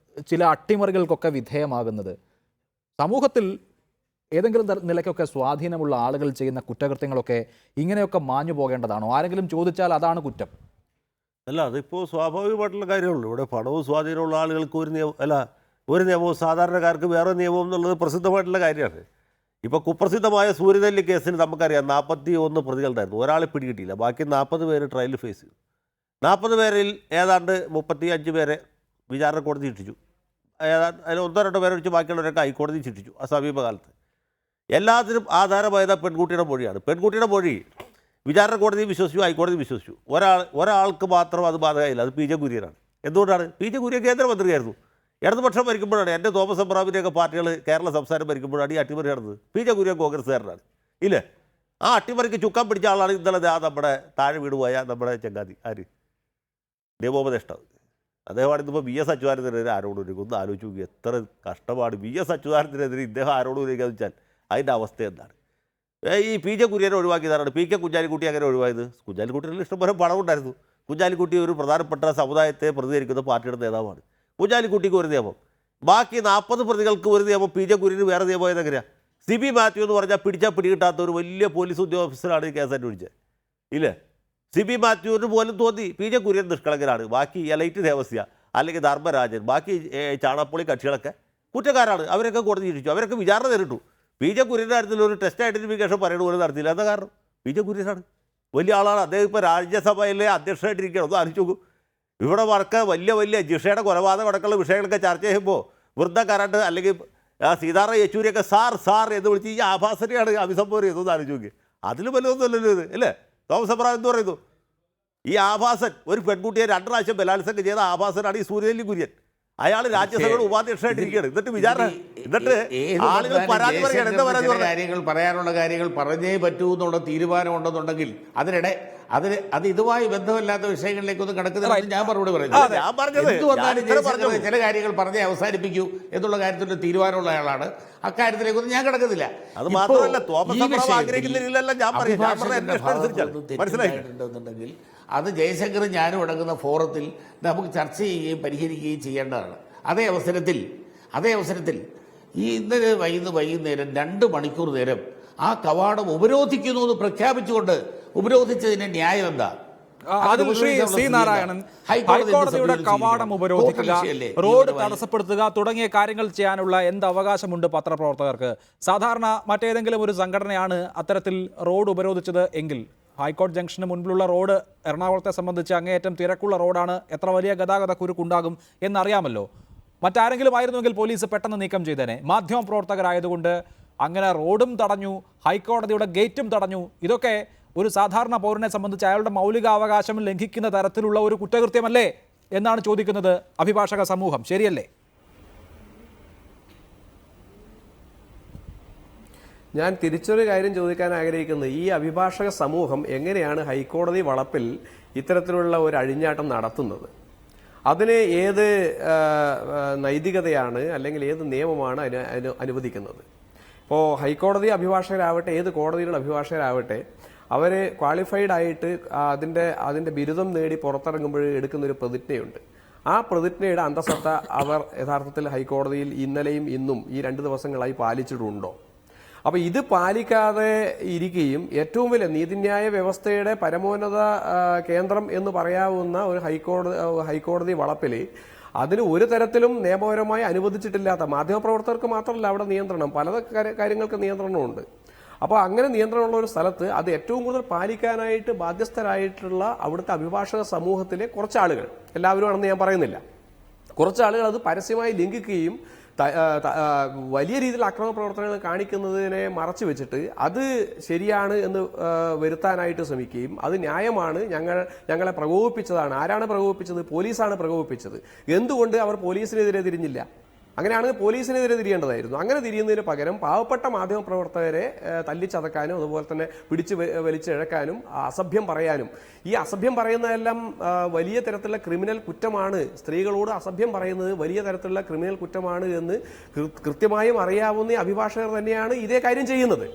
ചില അട്ടിമറികൾക്കൊക്കെ വിധേയമാകുന്നത്. സമൂഹത്തിൽ ഏതെങ്കിലും നിലയ്ക്കൊക്കെ സ്വാധീനമുള്ള ആളുകൾ ചെയ്യുന്ന കുറ്റകൃത്യങ്ങളൊക്കെ ഇങ്ങനെയൊക്കെ മാഞ്ഞു പോകേണ്ടതാണോ? ആരെങ്കിലും ചോദിച്ചാൽ അതാണ് കുറ്റം. അല്ല, അതിപ്പോൾ സ്വാഭാവികമായിട്ടുള്ള കാര്യമുള്ളൂ. ഇവിടെ പണവും സ്വാധീനമുള്ള ആളുകൾക്ക് ഒരു നിയമവും സാധാരണക്കാർക്ക് വേറെ നിയമവും എന്നുള്ളത് പ്രസിദ്ധമായിട്ടുള്ള കാര്യമാണ്. ഇപ്പോൾ കുപ്രസിദ്ധമായ സൂര്യനെല്ലി കേസിന് നമുക്കറിയാം 41 പ്രതികളുണ്ടായിരുന്നു. ഒരാളെ പിടികിട്ടിയില്ല. ബാക്കി 40 പേര് ട്രയൽ ഫേസ് ചെയ്തു. 40 പേരിൽ ഏതാണ്ട് 35 പേരെ വിചാരണ കോടതി ശിക്ഷിച്ചു. ഏതാണ്ട് അതിൽ 1-2 പേരെ വെച്ച് ബാക്കിയുള്ളവരൊക്കെ ഹൈക്കോടതി ശിക്ഷിച്ചു. ആ സമീപകാലത്ത് എല്ലാത്തിനും ആധാരമായത് പെൺകുട്ടിയുടെ മൊഴിയാണ്. പെൺകുട്ടിയുടെ മൊഴി വിചാരണ കോടതി വിശ്വസിച്ചു, ഹൈക്കോടതി വിശ്വസിച്ചു. ഒരാൾക്ക് മാത്രം അത് ബാധകമായില്ല, അത് പി ജെ കുര്യനാണ്. എന്തുകൊണ്ടാണ്? പി ജെ കുര്യൻ കേന്ദ്രമന്ത്രിയായിരുന്നു. ഇടതുപക്ഷം ഭരിക്കുമ്പോഴാണ് എൻ്റെ തോമസ് എബ്രഹാമിൻ്റെയൊക്കെ പാർട്ടികൾ കേരള സംസ്ഥാനം ഭരിക്കുമ്പോഴാണ് ഈ അട്ടിമറി നടന്നത്. പി ജെ കുര്യൻ കോൺഗ്രസ്സുകാരനാണ്. ഇല്ലേ? ആ അട്ടിമറിക്ക് ചുക്കാൻ പിടിച്ച ആളാണ് ഇന്നലെ നമ്മുടെ താഴെ വീട് പോയ നമ്മുടെ ചങ്ങാതി ആര് ദേവോപദേഷ്ട. അദ്ദേഹമാണ് ഇന്നിപ്പോൾ വി എസ് അച്യുതാനന്ദനെതിരെ ആരോടും ഉന്നയിക്കും. ഒന്ന് ആലോചിച്ച് നോക്കി, എത്ര കഷ്ടമാണ്. വി എസ് അച്യുതാനന്ദനെതിരെ ഇദ്ദേഹം ആരോടും ഉന്നയിക്കാന്ന് വെച്ചാൽ അതിൻ്റെ അവസ്ഥ എന്താണ്? ഈ പി ജെ കുര്യനെ ഒഴിവാക്കിയതാണ്. പി കെ കുഞ്ഞാലിക്കുട്ടി അങ്ങനെ ഒഴിവായത്. കുഞ്ഞാലിക്കുട്ടിയിൽ ഇഷ്ടംപോലെ പണമുണ്ടായിരുന്നു. കുഞ്ഞാലിക്കുട്ടി ഒരു പ്രധാനപ്പെട്ട സമുദായത്തെ പ്രതികരിക്കുന്ന പാർട്ടിയുടെ നേതാവാണ്. കുഞ്ഞാലിക്കുട്ടിക്ക് ഒരു നിയമം, ബാക്കി 40 പ്രതികൾക്ക് ഒരു നിയമം, പി ജെ കുര്യന് വേറെ നിയമമായത് എങ്ങനെയാണ്? സിബി മാത്യു എന്ന് പറഞ്ഞാൽ പിടിച്ചാൽ പിടികിട്ടാത്ത ഒരു വലിയ പോലീസ് ഉദ്യോഗസ്ഥനാണ് ഈ കേസ് അന്വേഷിച്ചത്. ഇല്ലേ? സിബി മാത്യുവിന് പോലും തോന്നി പി ജെ കുര്യൻ നിഷ്കളങ്കരാണ്, ബാക്കി എലൈറ്റ് ദേവസ്യ അല്ലെങ്കിൽ ധർമ്മരാജൻ, ബാക്കി ചാണപ്പൊളി കക്ഷികളൊക്കെ കുറ്റക്കാരാണ്, അവരൊക്കെ കോടതി ശിക്ഷിച്ചു, അവരൊക്കെ വിചാരണ നേരിട്ടു. പി ജെ കുര്യൻ്റെ കാര്യത്തിൽ ഒരു ടെസ്റ്റ് ഐഡൻറ്റിഫിക്കേഷൻ പറയുന്നത് പോലും നടത്തിയില്ല. എന്താ കാരണം? പി ജെ കുര്യനാണ്, വലിയ ആളാണ്. അദ്ദേഹം ഇപ്പോൾ രാജ്യസഭയിലെ അധ്യക്ഷനായിട്ടിരിക്കുകയാണ്. ഒന്ന് ആലോചിച്ച് നോക്കൂ. ഇവിടെ വലിയ ജിഷയുടെ കൊലപാതകം അടക്കമുള്ള വിഷയങ്ങളൊക്കെ ചർച്ച ചെയ്യുമ്പോൾ വൃദ്ധ കരണ്ട് അല്ലെങ്കിൽ സീതാറാം യെച്ചൂരിയൊക്കെ സാർ എന്ന് വിളിച്ച് ഈ ആഭാസനെയാണ് അഭിസംബോധന ചെയ്തതെന്ന് ആലോചിച്ച് നോക്കി. അതിൽ വല്ലതൊന്നുമല്ലല്ലോ ഇത്, അല്ലേ? തോമസ് എബ്രഹാം എന്ന് പറയുന്നു ഈ ആഭാസൻ ഒരു പെൺകുട്ടിയെ 2 പ്രാവശ്യം ബലാത്സംഗം ചെയ്ത ആഭാസനാണ് ഈ സൂര്യനെല്ലി കുര്യൻ. അയാൾ രാജ്യസഭയുടെ ഉപാധ്യക്ഷനായിട്ടിരിക്കുകയാണ്. എന്നിട്ട് വിചാരണ, എന്നിട്ട് ആളുകൾ പരാതി പറയുകയാണ്. എന്താ കാര്യങ്ങൾ പറയാനുള്ള കാര്യങ്ങൾ പറഞ്ഞേ പറ്റൂ എന്നുള്ള തീരുമാനമുണ്ടെന്നുണ്ടെങ്കിൽ അത് ഇതുമായി ബന്ധമില്ലാത്ത വിഷയങ്ങളിലേക്കൊന്നും കിടക്കുന്നില്ല. ഞാൻ മറുപടി പറയുന്നത് ചില കാര്യങ്ങൾ പറഞ്ഞേ അവസാനിപ്പിക്കൂ എന്നുള്ള കാര്യത്തിൽ തീരുമാനമുള്ള ആളാണ്. അക്കാര്യത്തിലേക്കൊന്നും ഞാൻ കിടക്കുന്നില്ല. അത് മാത്രമല്ല, തോമസ് എബ്രഹാം ആഗ്രഹിക്കുന്നില്ല. ഞാൻ മനസ്സിലായിട്ടുണ്ടെന്നുണ്ടെങ്കിൽ അത് ജയശങ്കറും ഞാനും അടങ്ങുന്ന ഫോറത്തിൽ നമുക്ക് ചർച്ച ചെയ്യുകയും പരിഹരിക്കുകയും ചെയ്യേണ്ടതാണ്. അതേ അവസരത്തിൽ ഈ ഇന്നലെ വൈകുന്നേരം 2 മണിക്കൂർ നേരം ആ കവാടം ഉപരോധിക്കുന്നു എന്ന് പ്രഖ്യാപിച്ചുകൊണ്ട് ഉപരോധിച്ചതിന്റെ ന്യായം എന്താ? നാരായണൻ, ഹൈക്കോടതിയുടെ കവാടം ഉപരോധിക്കുക, റോഡ് തടസ്സപ്പെടുത്തുക തുടങ്ങിയ കാര്യങ്ങൾ ചെയ്യാനുള്ള എന്ത് അവകാശമുണ്ട് പത്രപ്രവർത്തകർക്ക്? സാധാരണ മറ്റേതെങ്കിലും ഒരു സംഘടനയാണ് അത്തരത്തിൽ റോഡ് ഉപരോധിച്ചത് എങ്കിൽ, ഹൈക്കോടതി ജംഗ്ഷന് മുൻപിലുള്ള റോഡ് എറണാകുളത്തെ സംബന്ധിച്ച് അങ്ങേയറ്റം തിരക്കുള്ള റോഡാണ്, എത്ര വലിയ ഗതാഗത കുരുക്കുണ്ടാകും എന്നറിയാമല്ലോ. മറ്റാരെങ്കിലും ആയിരുന്നുവെങ്കിൽ പോലീസ് പെട്ടെന്ന് നീക്കം ചെയ്തേനെ. മാധ്യമപ്രവർത്തകരായതുകൊണ്ട് അങ്ങനെ റോഡും തടഞ്ഞു, ഹൈക്കോടതിയുടെ ഗേറ്റും തടഞ്ഞു. ഇതൊക്കെ ഒരു സാധാരണ പൗരനെ സംബന്ധിച്ച് അയാളുടെ മൗലികാവകാശം ലംഘിക്കുന്ന തരത്തിലുള്ള ഒരു കുറ്റകൃത്യമല്ലേ എന്നാണ് ചോദിക്കുന്നത് അഭിഭാഷക സമൂഹം. ശരിയല്ലേ? ഞാൻ തിരിച്ചൊരു കാര്യം ചോദിക്കാൻ ആഗ്രഹിക്കുന്നത്, ഈ അഭിഭാഷക സമൂഹം എങ്ങനെയാണ് ഹൈക്കോടതി വളപ്പിൽ ഇത്തരത്തിലുള്ള ഒരു അഴിഞ്ഞാട്ടം നടത്തുന്നത്? അതിന് ഏത് നൈതികതയാണ് അല്ലെങ്കിൽ ഏത് നിയമമാണ് അനുവദിക്കുന്നത്? ഇപ്പോൾ ഹൈക്കോടതി അഭിഭാഷകരാവട്ടെ, ഏത് കോടതിയിലുള്ള അഭിഭാഷകരാവട്ടെ, അവർ ക്വാളിഫൈഡ് ആയിട്ട് അതിൻ്റെ ബിരുദം നേടി പുറത്തിറങ്ങുമ്പോൾ എടുക്കുന്നൊരു പ്രതിജ്ഞയുണ്ട്. ആ പ്രതിജ്ഞയുടെ അന്തസത്ത അവർ യഥാർത്ഥത്തിൽ ഹൈക്കോടതിയിൽ ഇന്നലെയും ഇന്നും ഈ 2 ദിവസങ്ങളായി പാലിച്ചിട്ടുണ്ടോ? അപ്പോൾ ഇത് പാലിക്കാതെ ഇരിക്കുകയും ഏറ്റവും വലിയ നീതിന്യായ വ്യവസ്ഥയുടെ പരമോന്നത കേന്ദ്രം എന്ന് പറയാവുന്ന ഒരു ഹൈക്കോടതി വളപ്പിൽ അതിന് ഒരു തരത്തിലും നിയമപരമായി അനുവദിച്ചിട്ടില്ലാത്ത, മാധ്യമപ്രവർത്തകർക്ക് മാത്രമല്ല അവിടെ നിയന്ത്രണം, പല കാര്യങ്ങൾക്ക് നിയന്ത്രണമുണ്ട്. അപ്പോൾ അങ്ങനെ നിയന്ത്രണമുള്ള ഒരു സ്ഥലത്ത് അത് ഏറ്റവും കൂടുതൽ പാലിക്കാനായിട്ട് ബാധ്യസ്ഥരായിട്ടുള്ള അവിടുത്തെ അഭിഭാഷക സമൂഹത്തിലെ കുറച്ച് ആളുകൾ, എല്ലാവരും ആണെന്ന് ഞാൻ പറയുന്നില്ല, കുറച്ച് ആളുകൾ അത് പരസ്യമായി ലംഘിക്കുകയും വലിയ രീതിയിൽ അക്രമ പ്രവർത്തനങ്ങൾ കാണിക്കുന്നതിനെ മറച്ചു വെച്ചിട്ട് അത് ശരിയാണ് എന്ന് വരുത്താനായിട്ട് ശ്രമിക്കുകയും അത് ന്യായമാണ്, ഞങ്ങളെ പ്രകോപിപ്പിച്ചതാണ്. ആരാണ് പ്രകോപിപ്പിച്ചത്? പോലീസാണ് പ്രകോപിപ്പിച്ചത്. എന്തുകൊണ്ട് അവർ പോലീസിനെതിരെ തിരിഞ്ഞില്ല? അങ്ങനെയാണെങ്കിൽ പോലീസിനെതിരെ തിരിയേണ്ടതായിരുന്നു. അങ്ങനെ തിരിയുന്നതിന് പകരം പാവപ്പെട്ട മാധ്യമപ്രവർത്തകരെ തല്ലിച്ചതക്കാനും അതുപോലെ തന്നെ പിടിച്ച് വലിച്ചിഴക്കാനും അസഭ്യം പറയാനും, ഈ അസഭ്യം പറയുന്നതെല്ലാം വലിയ തരത്തിലുള്ള ക്രിമിനൽ കുറ്റമാണ്, സ്ത്രീകളോട് അസഭ്യം പറയുന്നത് വലിയ തരത്തിലുള്ള ക്രിമിനൽ കുറ്റമാണ് എന്ന് കൃത്യമായും അറിയാവുന്ന അഭിഭാഷകർ തന്നെയാണ് ഇതേ കാര്യം ചെയ്യുന്നത്.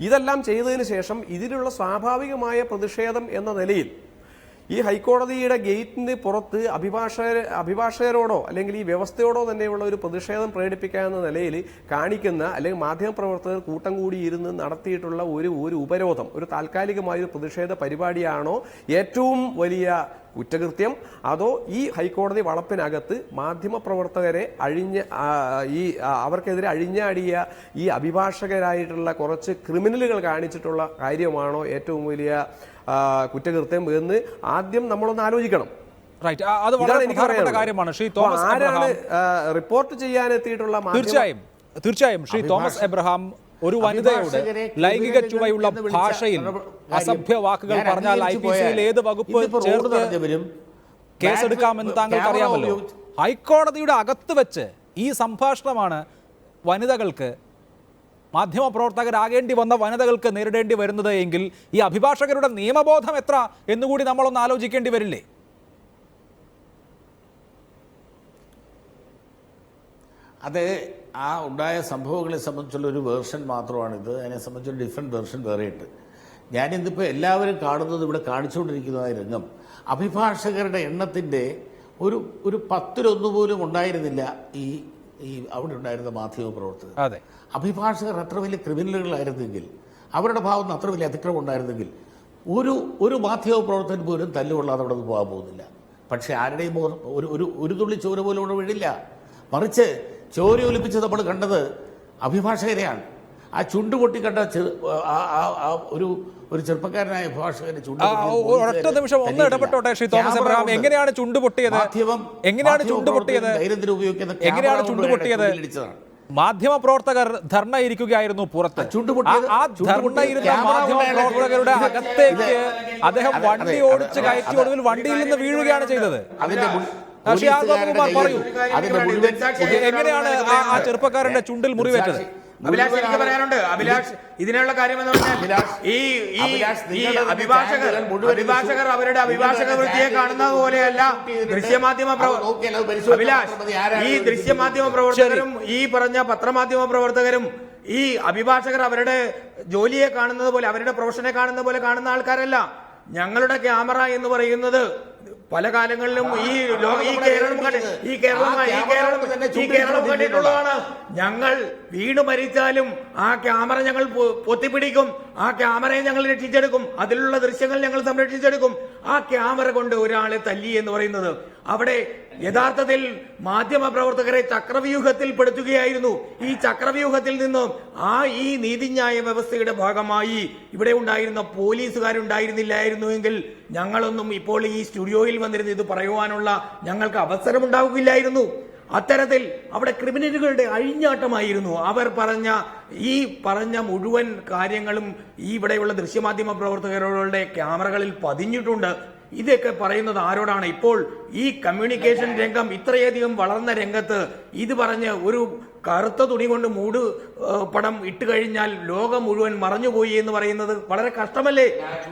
ഇതെല്ലാം ചെയ്തതിന് ശേഷം ഇതിലുള്ള സ്വാഭാവികമായ പ്രതിഷേധം എന്ന നിലയിൽ ഈ ഹൈക്കോടതിയുടെ ഗേറ്റിന് പുറത്ത് അഭിഭാഷകരോടോ അല്ലെങ്കിൽ ഈ വ്യവസ്ഥയോടോ തന്നെയുള്ള ഒരു പ്രതിഷേധം പ്രകടിപ്പിക്കാവുന്ന നിലയിൽ കാണിക്കുന്ന അല്ലെങ്കിൽ മാധ്യമപ്രവർത്തകർ കൂട്ടം കൂടി ഇരുന്ന് നടത്തിയിട്ടുള്ള ഒരു ഉപരോധം, ഒരു താൽക്കാലികമായ ഒരു പ്രതിഷേധ പരിപാടിയാണോ ഏറ്റവും വലിയ കുറ്റകൃത്യം? അതോ ഈ ഹൈക്കോടതി വളപ്പിനകത്ത് മാധ്യമപ്രവർത്തകരെ അവർക്കെതിരെ അഴിഞ്ഞാടിയ ഈ അഭിഭാഷകരായിട്ടുള്ള കുറച്ച് ക്രിമിനലുകൾ കാണിച്ചിട്ടുള്ള കാര്യമാണോ ഏറ്റവും വലിയ കുറ്റകൃത്യം എന്ന് ആദ്യം നമ്മളൊന്ന് ആലോചിക്കണം. റിപ്പോർട്ട് ചെയ്യാനെത്തിയിട്ടുള്ള തീർച്ചയായും ശ്രീ തോമസ് എബ്രഹാം ഒരു വനിതയോട് ലൈംഗിക ചുവയുള്ള ഭാഷയിൽ അസഭ്യ വാക്കുകൾ പറഞ്ഞാൽ IPC ഏത് വകുപ്പ് ചേർത്ത് കേസെടുക്കാമെന്ന് താങ്കൾക്ക് അറിയാമല്ലോ. ഹൈക്കോടതിയുടെ അകത്ത് വെച്ച് ഈ സംഭാഷണമാണ് വനിതകൾക്ക്, മാധ്യമപ്രവർത്തകരാകേണ്ടി വന്ന വനിതകൾക്ക് നേരിടേണ്ടി വരുന്നത് എങ്കിൽ ഈ അഭിഭാഷകരുടെ നിയമബോധം എത്ര എന്നുകൂടി നമ്മളൊന്ന് ആലോചിക്കേണ്ടി വരില്ലേ? അത് ആ ഉണ്ടായ സംഭവങ്ങളെ സംബന്ധിച്ചുള്ള ഒരു വേർഷൻ മാത്രമാണിത്. അതിനെ സംബന്ധിച്ചൊരു ഡിഫറെൻറ്റ് വേർഷൻ വേറെയുണ്ട്. ഞാനിന്നിപ്പോൾ എല്ലാവരും കാണുന്നത്, ഇവിടെ കാണിച്ചുകൊണ്ടിരിക്കുന്നതായ രംഗം അഭിഭാഷകരുടെ എണ്ണത്തിൻ്റെ ഒരു 10-1 പോലും ഉണ്ടായിരുന്നില്ല ഈ അവിടെ ഉണ്ടായിരുന്ന മാധ്യമപ്രവർത്തകർ. അതെ, അഭിഭാഷകർ അത്ര വലിയ ക്രിമിനലുകളായിരുന്നെങ്കിൽ, അവരുടെ ഭാഗത്ത് അത്ര വലിയ അതിക്രമം ഉണ്ടായിരുന്നെങ്കിൽ ഒരു മാധ്യമപ്രവർത്തകൻ പോലും തല്ലുകൊള്ളാതെ അവിടെ നിന്ന് പോകാൻ പോകുന്നില്ല. പക്ഷേ ആരുടെയും ഒരു തുള്ളി ചോര പോലും അവിടെ വീഴില്ല. മറിച്ച് ചോര ഒലിപ്പിച്ച് നമ്മൾ കണ്ടത് അഭിഭാഷകരെയാണ്. ആ ചുണ്ട് പൊട്ടി കണ്ട ഒരു ചെറുപ്പക്കാരനായ അഭിഭാഷകനെ ഒരൊറ്റ നിമിഷം ഒന്ന് ഇടപെട്ടോട്ടെ ശ്രീ തോമസ് എബ്രഹാം. എങ്ങനെയാണ് ചുണ്ടുപൊട്ടിയത്? എങ്ങനെയാണ് ചുണ്ടുപൊട്ടിയത്? എങ്ങനെയാണ് ചുണ്ടുപൊട്ടിയത്? മാധ്യമപ്രവർത്തകർ ധർണ ഇരിക്കുകയായിരുന്നു പുറത്ത്. ആ ധർണ ഇരുന്ന മാധ്യമപ്രവർത്തകരുടെ അകത്തേക്ക് അദ്ദേഹം വണ്ടി ഓടിച്ച് കയറ്റി, ഒടുവിൽ വണ്ടിയിൽ നിന്ന് വീഴുകയാണ് ചെയ്തത്. പറയൂ, എങ്ങനെയാണ് ആ ചെറുപ്പക്കാരന്റെ ചുണ്ടിൽ മുറിവേറ്റത്? അഭിലാഷ്, എനിക്ക് പറയാനുണ്ട്. അഭിലാഷ്, ഇതിനുള്ള കാര്യം എന്ന് പറഞ്ഞാൽ ഈ അഭിഭാഷകർ അവരുടെ അഭിഭാഷക വൃത്തിയെ കാണുന്ന പോലെയല്ല ദൃശ്യമാധ്യമ അഭിലാഷ്, ഈ ദൃശ്യമാധ്യമ പ്രവർത്തകരും ഈ പറഞ്ഞ പത്രമാധ്യമ പ്രവർത്തകരും ഈ അഭിഭാഷകർ അവരുടെ ജോലിയെ കാണുന്നത് പോലെ, അവരുടെ പ്രൊഫഷനെ കാണുന്ന പോലെ കാണുന്ന ആൾക്കാരല്ല. ഞങ്ങളുടെ ക്യാമറ എന്ന് പറയുന്നത് പല കാലങ്ങളിലും ഈ കേരളം കണ്ടിട്ടുള്ളതാണ്. ഞങ്ങൾ വീണ് മരിച്ചാലും ആ ക്യാമറ ഞങ്ങൾ പൊത്തിപ്പിടിക്കും, ആ ക്യാമറയെ ഞങ്ങൾ രക്ഷിച്ചെടുക്കും, അതിലുള്ള ദൃശ്യങ്ങൾ ഞങ്ങൾ സംരക്ഷിച്ചെടുക്കും. ആ ക്യാമറ കൊണ്ട് ഒരാളെ തല്ലി എന്ന് പറയുന്നത് അവിടെ യഥാർത്ഥത്തിൽ മാധ്യമ പ്രവർത്തകരെ ചക്രവ്യൂഹത്തിൽ പെടുത്തുകയായിരുന്നു. ഈ ചക്രവ്യൂഹത്തിൽ നിന്നും ഈ നീതിന്യായ വ്യവസ്ഥയുടെ ഭാഗമായി ഇവിടെ ഉണ്ടായിരുന്ന പോലീസുകാരുണ്ടായിരുന്നില്ലായിരുന്നുവെങ്കിൽ ഞങ്ങളൊന്നും ഇപ്പോൾ ഈ സ്റ്റുഡിയോയിൽ വന്നിരുന്ന് ഇത് പറയുവാനുള്ള ഞങ്ങൾക്ക് അവസരമുണ്ടാവുകയില്ലായിരുന്നു. അത്തരത്തിൽ അവിടെ ക്രിമിനലുകളുടെ അഴിഞ്ഞാട്ടമായിരുന്നു. അവർ പറഞ്ഞ മുഴുവൻ കാര്യങ്ങളും ഇവിടെയുള്ള ദൃശ്യമാധ്യമ പ്രവർത്തകരുടെ ക്യാമറകളിൽ പതിഞ്ഞിട്ടുണ്ട്. ഇതൊക്കെ പറയുന്നത് ആരോടാണ്? ഇപ്പോൾ ഈ കമ്മ്യൂണിക്കേഷൻ രംഗം ഇത്രയധികം വളർന്ന രംഗത്ത് ഇത് പറഞ്ഞ് ഒരു കറുത്ത തുണി കൊണ്ട് പടം ഇട്ട് കഴിഞ്ഞാൽ ലോകം മുഴുവൻ മറഞ്ഞുപോയി എന്ന് പറയുന്നത് വളരെ കഷ്ടമല്ലേ?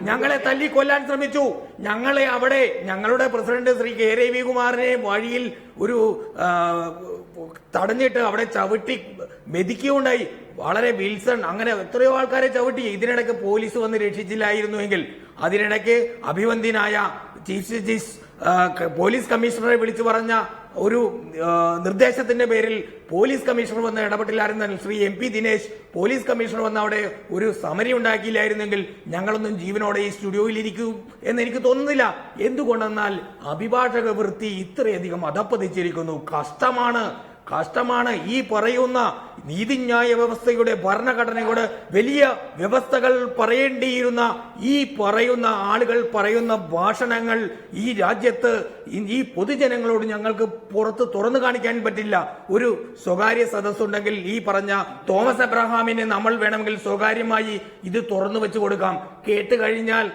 ഞങ്ങളെ തല്ലിക്കൊല്ലാൻ ശ്രമിച്ചു. ഞങ്ങളെ അവിടെ ഞങ്ങളുടെ പ്രസിഡന്റ് ശ്രീ കെ രവികുമാറിനെ വഴിയിൽ തടഞ്ഞിട്ട് അവിടെ ചവിട്ടി മെതിക്കുകയുണ്ടായി. വളരെ വിൽസൺ, അങ്ങനെ എത്രയോ ആൾക്കാരെ ചവിട്ടി. ഇതിനിടയ്ക്ക് പോലീസ് വന്ന് രക്ഷിച്ചില്ലായിരുന്നുവെങ്കിൽ, അതിനിടയ്ക്ക് അഭിവന്ദ്യനായ ചീഫ് ജസ്റ്റിസ് പോലീസ് കമ്മീഷണറെ വിളിച്ചു പറഞ്ഞ ഒരു നിർദ്ദേശത്തിന്റെ പേരിൽ പോലീസ് കമ്മീഷണർ വന്ന് ഇടപെട്ടില്ലായിരുന്നെങ്കിൽ, Shri MP Dinesh police commissioner വന്ന് അവിടെ ഒരു സമരം ഉണ്ടാക്കിയില്ലായിരുന്നെങ്കിൽ ഞങ്ങളൊന്നും ജീവനോടെ ഈ സ്റ്റുഡിയോയിൽ ഇരിക്കും എന്ന് എനിക്ക് തോന്നുന്നില്ല. എന്തുകൊണ്ടെന്നാൽ അഭിഭാഷക വൃത്തി ഇത്രയധികം അധപ്പതിച്ചിരിക്കുന്നു. കഷ്ടമാണ്. ഈ പറയുന്ന നീതിന്യായ വ്യവസ്ഥയുടെ ഭരണഘടനയുടെ വലിയ വ്യവസ്ഥകൾ പറയേണ്ടിയിരുന്ന ഈ പറയുന്ന ആളുകൾ പറയുന്ന ഭാഷണങ്ങൾ ഈ രാജ്യത്ത് ഈ പൊതുജനങ്ങളോട് ഞങ്ങൾക്ക് പുറത്ത് തുറന്നു കാണിക്കാൻ പറ്റില്ല. ഒരു സ്വകാര്യ സദസ്സുണ്ടെങ്കിൽ ഈ പറഞ്ഞ തോമസ് എബ്രഹാമിനെ നമ്മൾ വേണമെങ്കിൽ സ്വകാര്യമായി ഇത് തുറന്നു വെച്ചു കൊടുക്കാം. കേട്ടുകഴിഞ്ഞാൽ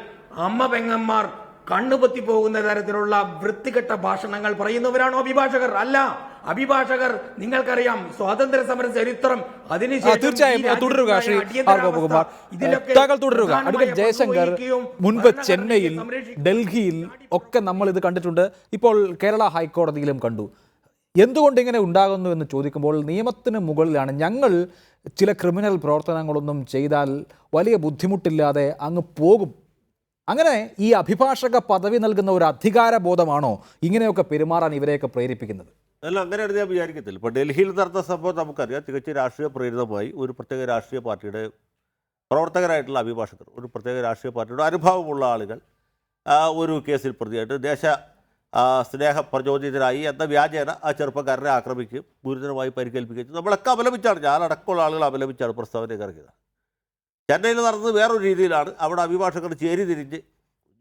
അമ്മ പെങ്ങന്മാർ കണ്ണുപൊത്തി പോകുന്ന തരത്തിലുള്ള വൃത്തികെട്ട ഭാഷണങ്ങൾ പറയുന്നവരാണോ അഭിഭാഷകർ? അല്ല. അഭിഭാഷകർ, നിങ്ങൾക്കറിയാം സ്വാതന്ത്ര്യ സമര ചരിത്രം, തീർച്ചയായും തുടരുക ശ്രീ ഗോപകുമാർ, തുടരുക. അഡ്വക്കേറ്റ് ജയശങ്കർ, മുൻപ് ചെന്നൈയിൽ, ഡൽഹിയിൽ ഒക്കെ നമ്മൾ ഇത് കണ്ടിട്ടുണ്ട്, ഇപ്പോൾ കേരള ഹൈക്കോടതിയിലും കണ്ടു. എന്തുകൊണ്ട് ഇങ്ങനെ ഉണ്ടാകുന്നു എന്ന് ചോദിക്കുമ്പോൾ നിയമത്തിന് മുകളിലാണ്. ഞങ്ങൾ ചില ക്രിമിനൽ പ്രവർത്തനങ്ങളൊന്നും ചെയ്താൽ വലിയ ബുദ്ധിമുട്ടില്ലാതെ അങ്ങ് പോകും. അങ്ങനെ ഈ അഭിഭാഷക പദവി നൽകുന്ന ഒരു അധികാര ബോധമാണോ ഇങ്ങനെയൊക്കെ പെരുമാറാൻ ഇവരെയൊക്കെ പ്രേരിപ്പിക്കുന്നത്? അല്ല, അങ്ങനെയാണ് ഞാൻ വിചാരിക്കത്തില്ല. ഇപ്പോൾ ഡൽഹിയിൽ നടന്ന സംഭവം നമുക്കറിയാം. തികച്ചും രാഷ്ട്രീയ പ്രേരിതമായി ഒരു പ്രത്യേക രാഷ്ട്രീയ പാർട്ടിയുടെ പ്രവർത്തകരായിട്ടുള്ള അഭിഭാഷകർ, ഒരു പ്രത്യേക രാഷ്ട്രീയ പാർട്ടിയുടെ അനുഭവമുള്ള ആളുകൾ ഒരു കേസിൽ പ്രതിയായിട്ട് സ്നേഹ പ്രചോദിതരായി എന്ന വ്യാജേന ആ ചെറുപ്പക്കാരനെ ആക്രമിക്കുകയും ഗുരുതരമായി പരിക്കേൽപ്പിക്കുകയും നമ്മളൊക്കെ അപലപിച്ചാണ്, ഞാനടക്കമുള്ള ആളുകൾ അപലപിച്ചാണ് പ്രസ്താവനയൊക്കെ ഇറക്കിയത്. ചെന്നൈയിൽ നടന്നത് വേറൊരു രീതിയിലാണ്. അവിടെ അഭിഭാഷകർ ചേരിതിരിഞ്ഞ്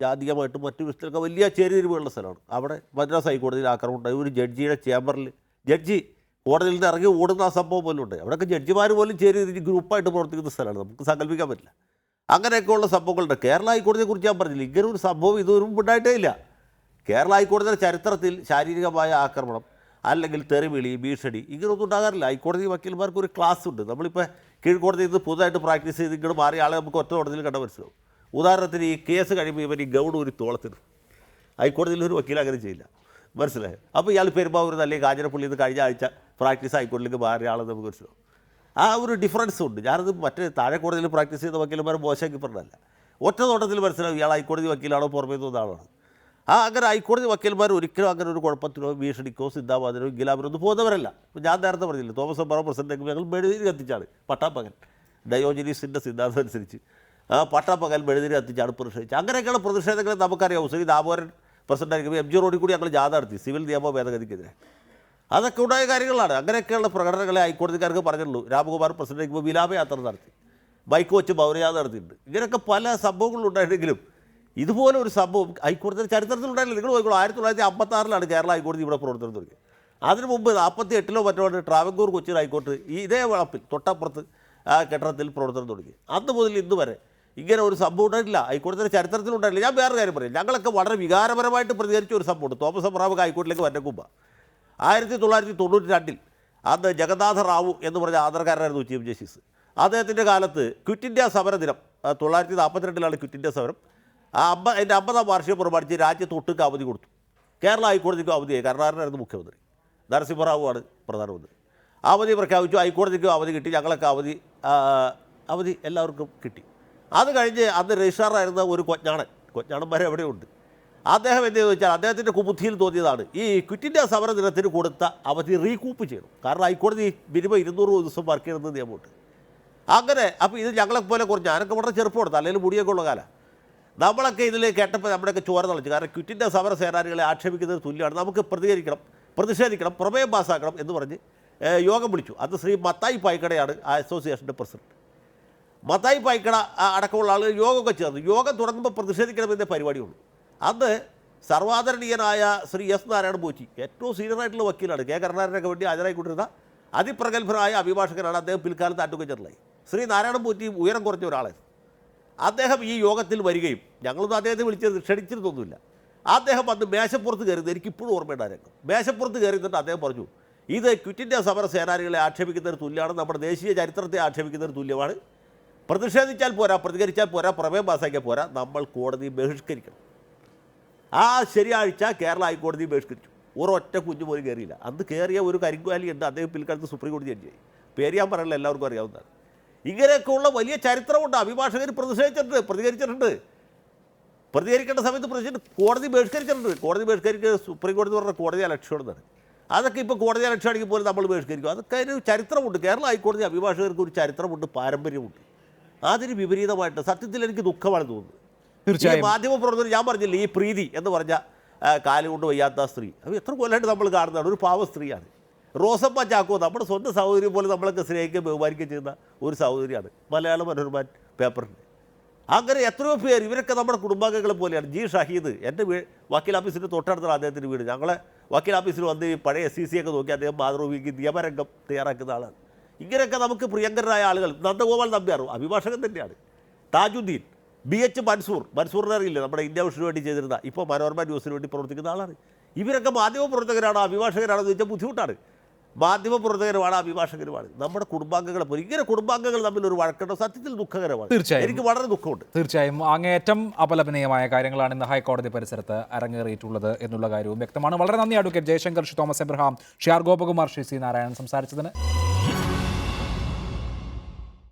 ജാതീയമായിട്ടും മറ്റു വിഷയത്തിലൊക്കെ വലിയ ചേരിതിരിവുള്ള സ്ഥലമാണ്. അവിടെ മദ്രാസ് ഹൈക്കോടതിയിൽ ആക്രമണം ഉണ്ടായി. ഒരു ജഡ്ജിയുടെ ചേംബറിൽ ജഡ്ജി കോടതിയിൽ നിന്ന് ഇറങ്ങി ഓടുന്ന ആ സംഭവം പോലും ഉണ്ട്. അവിടെയൊക്കെ ജഡ്ജിമാർ പോലും ചേരി ഗ്രൂപ്പായിട്ട് പ്രവർത്തിക്കുന്ന സ്ഥലമാണ്, നമുക്ക് സങ്കല്പിക്കാൻ പറ്റില്ല. അങ്ങനെയൊക്കെയുള്ള സംഭവങ്ങളുണ്ട്. കേരള ഹൈക്കോടതിയെക്കുറിച്ച് ഞാൻ പറഞ്ഞില്ല, ഇങ്ങനെ ഒരു സംഭവം ഇതുവരും ഉണ്ടായിട്ടേ ഇല്ല. കേരള ഹൈക്കോടതിയുടെ ചരിത്രത്തിൽ ശാരീരികമായ ആക്രമണം അല്ലെങ്കിൽ തെറിവിളി, ഭീഷണി ഇങ്ങനെയൊന്നും ഉണ്ടാകാറില്ല. ഹൈക്കോടതി വക്കീൽമാർക്ക് ഒരു ക്ലാസ് ഉണ്ട്. നമ്മളിപ്പോൾ കീഴ്ക്കോടതിയിൽ നിന്ന് പുതുതായിട്ട് പ്രാക്ടീസ് ചെയ്ത് ഇങ്ങോട്ട് മാറിയ ആളെ നമുക്ക് ഒറ്റ കോടതിയിൽ കണ്ട മനസ്സിലാവും. ഉദാഹരണത്തിന് ഈ കേസ് കഴിയുമ്പോൾ ഇവർ ഈ ഗൗഡ് ഒരു തോളത്തിന്, ഹൈക്കോടതിയിൽ ഒരു വക്കീൽ അങ്ങനെ ചെയ്യില്ല, മനസ്സിലായോ? അപ്പോൾ ഇയാൾ പെരുമ്പാവൂരിൽ അല്ലെങ്കിൽ കാഞ്ഞിരപ്പള്ളിയിൽ നിന്ന് കഴിഞ്ഞ ആഴ്ച പ്രാക്ടീസ് ഹൈക്കോടതിയിലേക്ക് മാറിയ ആളെന്ന് നമുക്ക് മനസ്സിലാവും. ആ ഒരു ഡിഫറൻസ് ഉണ്ട്. ഞാനത് മറ്റേ താഴെ കോടതിയിൽ പ്രാക്ടീസ് ചെയ്ത വക്കീലന്മാർ മോശമാക്കി പറഞ്ഞല്ല, ഒറ്റ നോട്ടത്തിൽ മനസ്സിലാവും ഇയാൾ ഹൈക്കോടതി വക്കീലാണോ പുറമേ നിന്ന ആളാണ്. അങ്ങനെ ഹൈക്കോടതി വക്കീൽമാർ ഒരിക്കലും അങ്ങനെ ഒരു കുഴപ്പത്തിനോ ഭീഷണിക്കോ സിദ്ധാബാദിനോ ഇംഗിലാബിനോ ഒന്നും പോകുന്നവരല്ല. ഇപ്പോൾ ഞാൻ നേരത്തെ പറഞ്ഞില്ല, തോമസ് എബ്രഹാം പ്രസിഡന്റ് ഞങ്ങൾ മെഴുതിരി കത്തിച്ചാണ് പട്ടാപ്പകൽ, ഡയോജനീസിൻ്റെ സിദ്ധാന്തം അനുസരിച്ച് പട്ടാപ്പകൽ മെഴുതിരി കത്തിച്ചാണ് പ്രതിഷേധിച്ചത്. അങ്ങനെയൊക്കെയുള്ള പ്രതിഷേധങ്ങൾ നമുക്കറിയാം. ശ്രീ ദാമോദരൻ പ്രസിഡന്റായിരിക്കും എം ജി റോഡിൽ കൂടി ഞങ്ങൾ ജാഥ നടത്തി സിവിൽ നിയമ ഭേദഗതിക്കെതിരെ. അതൊക്കെ ഉണ്ടായ കാര്യങ്ങളാണ്. അങ്ങനെയൊക്കെയുള്ള പ്രകടനങ്ങളെ ഹൈക്കോടതിക്കാർക്ക് പറഞ്ഞുള്ളൂ. രാമകുമാർ പ്രസിഡന്റ് വിലാപയാത്ര നടത്തി, ബൈക്ക് വെച്ച് മൗനയാത്ര നടത്തിയിട്ടുണ്ട്. ഇങ്ങനെയൊക്കെ പല സംഭവങ്ങളുണ്ടായിരുന്നെങ്കിലും ഇതുപോലെ ഒരു സംഭവം ഹൈക്കോടതിയുടെ ചരിത്രത്തിലുണ്ടായില്ല. നിങ്ങൾ നോക്കിക്കോളൂ, 1956 കേരള ഹൈക്കോടതി ഇവിടെ പ്രവർത്തനം തുടങ്ങി. അതിനു മുമ്പ് 48 മറ്റോ ട്രാവൻകൂർ കൊച്ചിൻ ഹൈക്കോടതി ഇതേ വളപ്പിൽ തൊട്ടപ്പുറത്ത് ആ കെട്ടിടത്തിൽ പ്രവർത്തനം തുടങ്ങി. അന്ന് മുതൽ ഇന്ന് വരെ ഇങ്ങനെ ഒരു സംഭവം ഉണ്ടായിട്ടില്ല, ഹൈക്കോടതിയുടെ ചരിത്രത്തിലുണ്ടായില്ല. ഞാൻ വേറെ കാര്യം പറയും, ഞങ്ങളൊക്കെ വളരെ വികാരപരമായിട്ട് പ്രതികരിച്ച ഒരു സംഭവമുണ്ട്. തോമസ് എബ്രഹാം ഹൈക്കോടതിയിലേക്ക് വന്ന മുമ്പ് 1992 അന്ന് ജഗന്നാഥ റാവു എന്ന് പറഞ്ഞ ആധാരക്കാരനായിരുന്നു ചീഫ് ജസ്റ്റിസ്. അദ്ദേഹത്തിൻ്റെ കാലത്ത് ക്വിറ്റ് ഇന്ത്യ സമര ദിനം 1942 ക്വിറ്റ് ഇന്ത്യ സമരം. അതിൻ്റെ 50ാം വാർഷികം പ്രമാണിച്ച് രാജ്യത്ത് ഒട്ടുക്ക് അവധി കൊടുത്തു. കേരള ഹൈക്കോടതിക്കും അവധിയായി. കരുണാകരനായിരുന്നു മുഖ്യമന്ത്രി, നരസിംഹറാവുവാണ് പ്രധാനമന്ത്രി. അവധി പ്രഖ്യാപിച്ചു, ഹൈക്കോടതിക്കും അവധി കിട്ടി, ഞങ്ങളൊക്കെ അവധി എല്ലാവർക്കും കിട്ടി. അത് കഴിഞ്ഞ് അന്ന് രജിസ്ട്രാറായിരുന്ന ഒരു കൊഞ്ഞാണന്മാരെ എവിടെയുണ്ട്, അദ്ദേഹം എന്ത് ചെയ്തു വെച്ചാൽ അദ്ദേഹത്തിൻ്റെ കുബുദ്ധിയിൽ തോന്നിയതാണ് ഈ ക്വിറ്റ് ഇന്ത്യ സമര ദിനത്തിന് കൊടുത്ത അവധി റീകൂപ്പ് ചെയ്യണം. കാരണം ഹൈക്കോടതി മിനിമം 200 ദിവസം വർക്ക് ചെയ്യണമെന്ന് നിയമമുണ്ട്. അങ്ങനെ അപ്പോൾ ഇത് ഞങ്ങളെപ്പോലെ കുറച്ച്, ഞാനൊക്കെ വളരെ ചെറുപ്പമാണ്, തലയിൽ മുടിയൊക്കെ ഉള്ള കാലം, നമ്മളൊക്കെ ഇതിൽ കേട്ടപ്പോൾ നമ്മുടെയൊക്കെ ചോര തളിച്ചു. കാരണം ക്വിറ്റ് ഇന്ത്യ സമര സേനാനികളെ ആക്ഷേപിക്കുന്നത് തുല്യമാണ്, നമുക്ക് പ്രതിഷേധിക്കണം, പ്രമേയം പാസ്സാക്കണം എന്ന് പറഞ്ഞ് യോഗം വിളിച്ചു. അത് ശ്രീ മത്തായി പായ്ക്കടയാണ് ആ അസോസിയേഷൻ്റെ പ്രസിഡന്റ്. മത്തായി പായ്ക്കട അടക്കമുള്ള ആളുകൾ യോഗമൊക്കെ ചേർന്നു. യോഗം തുടങ്ങുമ്പോൾ പ്രതിഷേധിക്കണമെന്നേ പരിപാടിയുള്ളൂ. അന്ന് സർവാദരണീയനായ ശ്രീ എസ് നാരായണൻ പോറ്റി, ഏറ്റവും സീനിയറായിട്ടുള്ള വക്കീലാണ്, കെ കരുണാകരനൊക്കെ വേണ്ടി ഹാജരായിക്കൊണ്ടിരുന്ന അതിപ്രഗത്ഭനായ അഭിഭാഷകനാണ്. അദ്ദേഹം പിൽക്കാലത്ത് അഡ്വക്കേറ്റ് ജനറലായി. ശ്രീ നാരായണൻ പോറ്റി ഉയരം കുറഞ്ഞ ഒരാളായിരുന്നു. അദ്ദേഹം ഈ യോഗത്തിൽ വരികയും ഞങ്ങളൊന്നും അദ്ദേഹത്തെ ക്ഷണിച്ചിരുന്നൊന്നുമില്ല. അദ്ദേഹം അന്ന് മേശപ്പുറത്ത് കയറുന്നത് എനിക്കിപ്പോഴും ഓർമ്മയുണ്ടായിരുന്നു. മേശപ്പുറത്ത് കയറിയിട്ട് അദ്ദേഹം പറഞ്ഞു, ഇത് ക്വിറ്റ് ഇന്ത്യ സമര സേനാനികളെ ആക്ഷേപിക്കുന്നതിന് തുല്യമാണ്, നമ്മുടെ ദേശീയ ചരിത്രത്തെ ആക്ഷേപിക്കുന്നതിന് തുല്യമാണ്. പ്രതിഷേധിച്ചാൽ പോരാ, പ്രതികരിച്ചാൽ പോരാ, പ്രമേയം പാസ്സാക്കിയാൽ പോരാ, നമ്മൾ കോടതി ബഹിഷ്കരിക്കണം. ആ ശനിയാഴ്ച കേരള ഹൈക്കോടതി ബഹിഷ്കരിച്ചു. ഒരൊറ്റ കുഞ്ഞു പോലും കയറിയില്ല. അന്ന് കയറിയ ഒരു കരിങ്കാലി ഉണ്ട്, അദ്ദേഹം പിൽക്കാലത്ത് സുപ്രീം കോടതി ജഡ്ജിയായി. പേര് ഞാൻ പറയാനുള്ള എല്ലാവർക്കും അറിയാവുന്നതാണ്. ഇങ്ങനെയൊക്കെയുള്ള വലിയ ചരിത്രമുണ്ട്. അഭിഭാഷകർ പ്രതിഷേധിച്ചിട്ടുണ്ട്, പ്രതികരിക്കേണ്ട സമയത്ത് കോടതി ബഹിഷ്കരിച്ചിട്ടുണ്ട്. കോടതി ബഹിഷ്കരിക്കുക സുപ്രീം കോടതി പറഞ്ഞ കോടതി അലക്ഷ്യമാണെന്നാണ്. അതൊക്കെ ഇപ്പോൾ കോടതി അലക്ഷ്യമാണെങ്കിൽ പോലും നമ്മൾ ബഹിഷ്കരിക്കും. അതൊക്കെ അതിന് ചരിത്രമുണ്ട്. കേരള ഹൈക്കോടതി അഭിഭാഷകർക്ക് ഒരു ചരിത്രമുണ്ട്, പാരമ്പര്യമുണ്ട്. അതിന് വിപരീതമായിട്ട് സത്യത്തിൽ എനിക്ക് ദുഃഖമാണ് തോന്നുന്നത്. തീർച്ചയായും മാധ്യമപ്രവർത്തകർ, ഞാൻ പറഞ്ഞില്ല, ഈ പ്രീതി എന്ന് പറഞ്ഞ കാലുകൊണ്ട് വയ്യാത്ത സ്ത്രീ, അത് എത്ര കൊല്ലമായിട്ട് നമ്മൾ കാണുന്നതാണ്. ഒരു പാവ സ്ത്രീയാണ്. റോസമ്മ ചാക്കോ, നമ്മുടെ സ്വന്തം സഹോദരി പോലെ നമ്മളൊക്കെ സ്നേഹിക്കുകയും ബഹുമാനിക്കുകയും ചെയ്യുന്ന ഒരു സഹോദരിയാണ്. മലയാള മനോരമ പേപ്പറിൻ്റെ. അങ്ങനെ എത്രയോ പേര്, ഇവരൊക്കെ നമ്മുടെ കുടുംബാംഗങ്ങളെ പോലെയാണ്. ജി ഷഹീദ്, എൻ്റെ വക്കീൽ ഓഫീസിൻ്റെ തൊട്ടടുത്താണ് അദ്ദേഹത്തിൻ്റെ വീട്. ഞങ്ങളെ വക്കീൽ ഓഫീസിൽ വന്ന് പഴയ SEC ഒക്കെ നോക്കി അദ്ദേഹം മാതൃഭൂമിക്ക് നിയമരംഗം തയ്യാറാക്കുന്ന ആളാണ്. ഇങ്ങനെയൊക്കെ നമുക്ക് പ്രിയങ്കരായ ആളുകൾ. നന്ദഗോപാൽ നമ്പ്യാർ അഭിഭാഷകൻ തന്നെയാണ്. താജുദ്ദീൻ, BH മൻസൂറിനെ അറിയില്ല, നമ്മുടെ ഇന്ത്യ വിഷന് വേണ്ടി ചെയ്തിരുന്ന, ഇപ്പോൾ മനോരമ ന്യൂസിന് വേണ്ടി പ്രവർത്തിക്കുന്ന ആളാണ്. ഇവരൊക്കെ മാധ്യമപ്രവർത്തകരാണോ അഭിഭാഷകരാണോ എന്ന് ചോദിച്ചാൽ ബുദ്ധിമുട്ടാണ്. മാധ്യമപ്രവർത്തകരുമാണ്, അഭിഭാഷകരുമാണ്. നമ്മുടെ കുടുംബാംഗങ്ങളെ പോലെ ഇങ്ങനെ കുടുംബാംഗങ്ങൾ തമ്മിൽ ഒരു വഴക്കുണ്ടോ? സത്യത്തിൽ ദുഃഖകരമാണ്. തീർച്ചയായും എനിക്ക് വളരെ ദുഃഖമുണ്ട്. തീർച്ചയായും അങ്ങേയറ്റം അപലപനീയമായ കാര്യങ്ങളാണ് ഇന്ന് ഹൈക്കോടതി പരിസരത്ത് അരങ്ങേറിയിട്ടുള്ളത് എന്നുള്ള കാര്യവും വ്യക്തമാണ്. വളരെ നന്ദി അഡ്വക്കേറ്റ് ജയശങ്കർ, തോമസ് എബ്രഹാം, ഷിയാർ ഗോപകുമാർ, ശ്രീ C നാരായണൻ സംസാരിച്ചതിന്.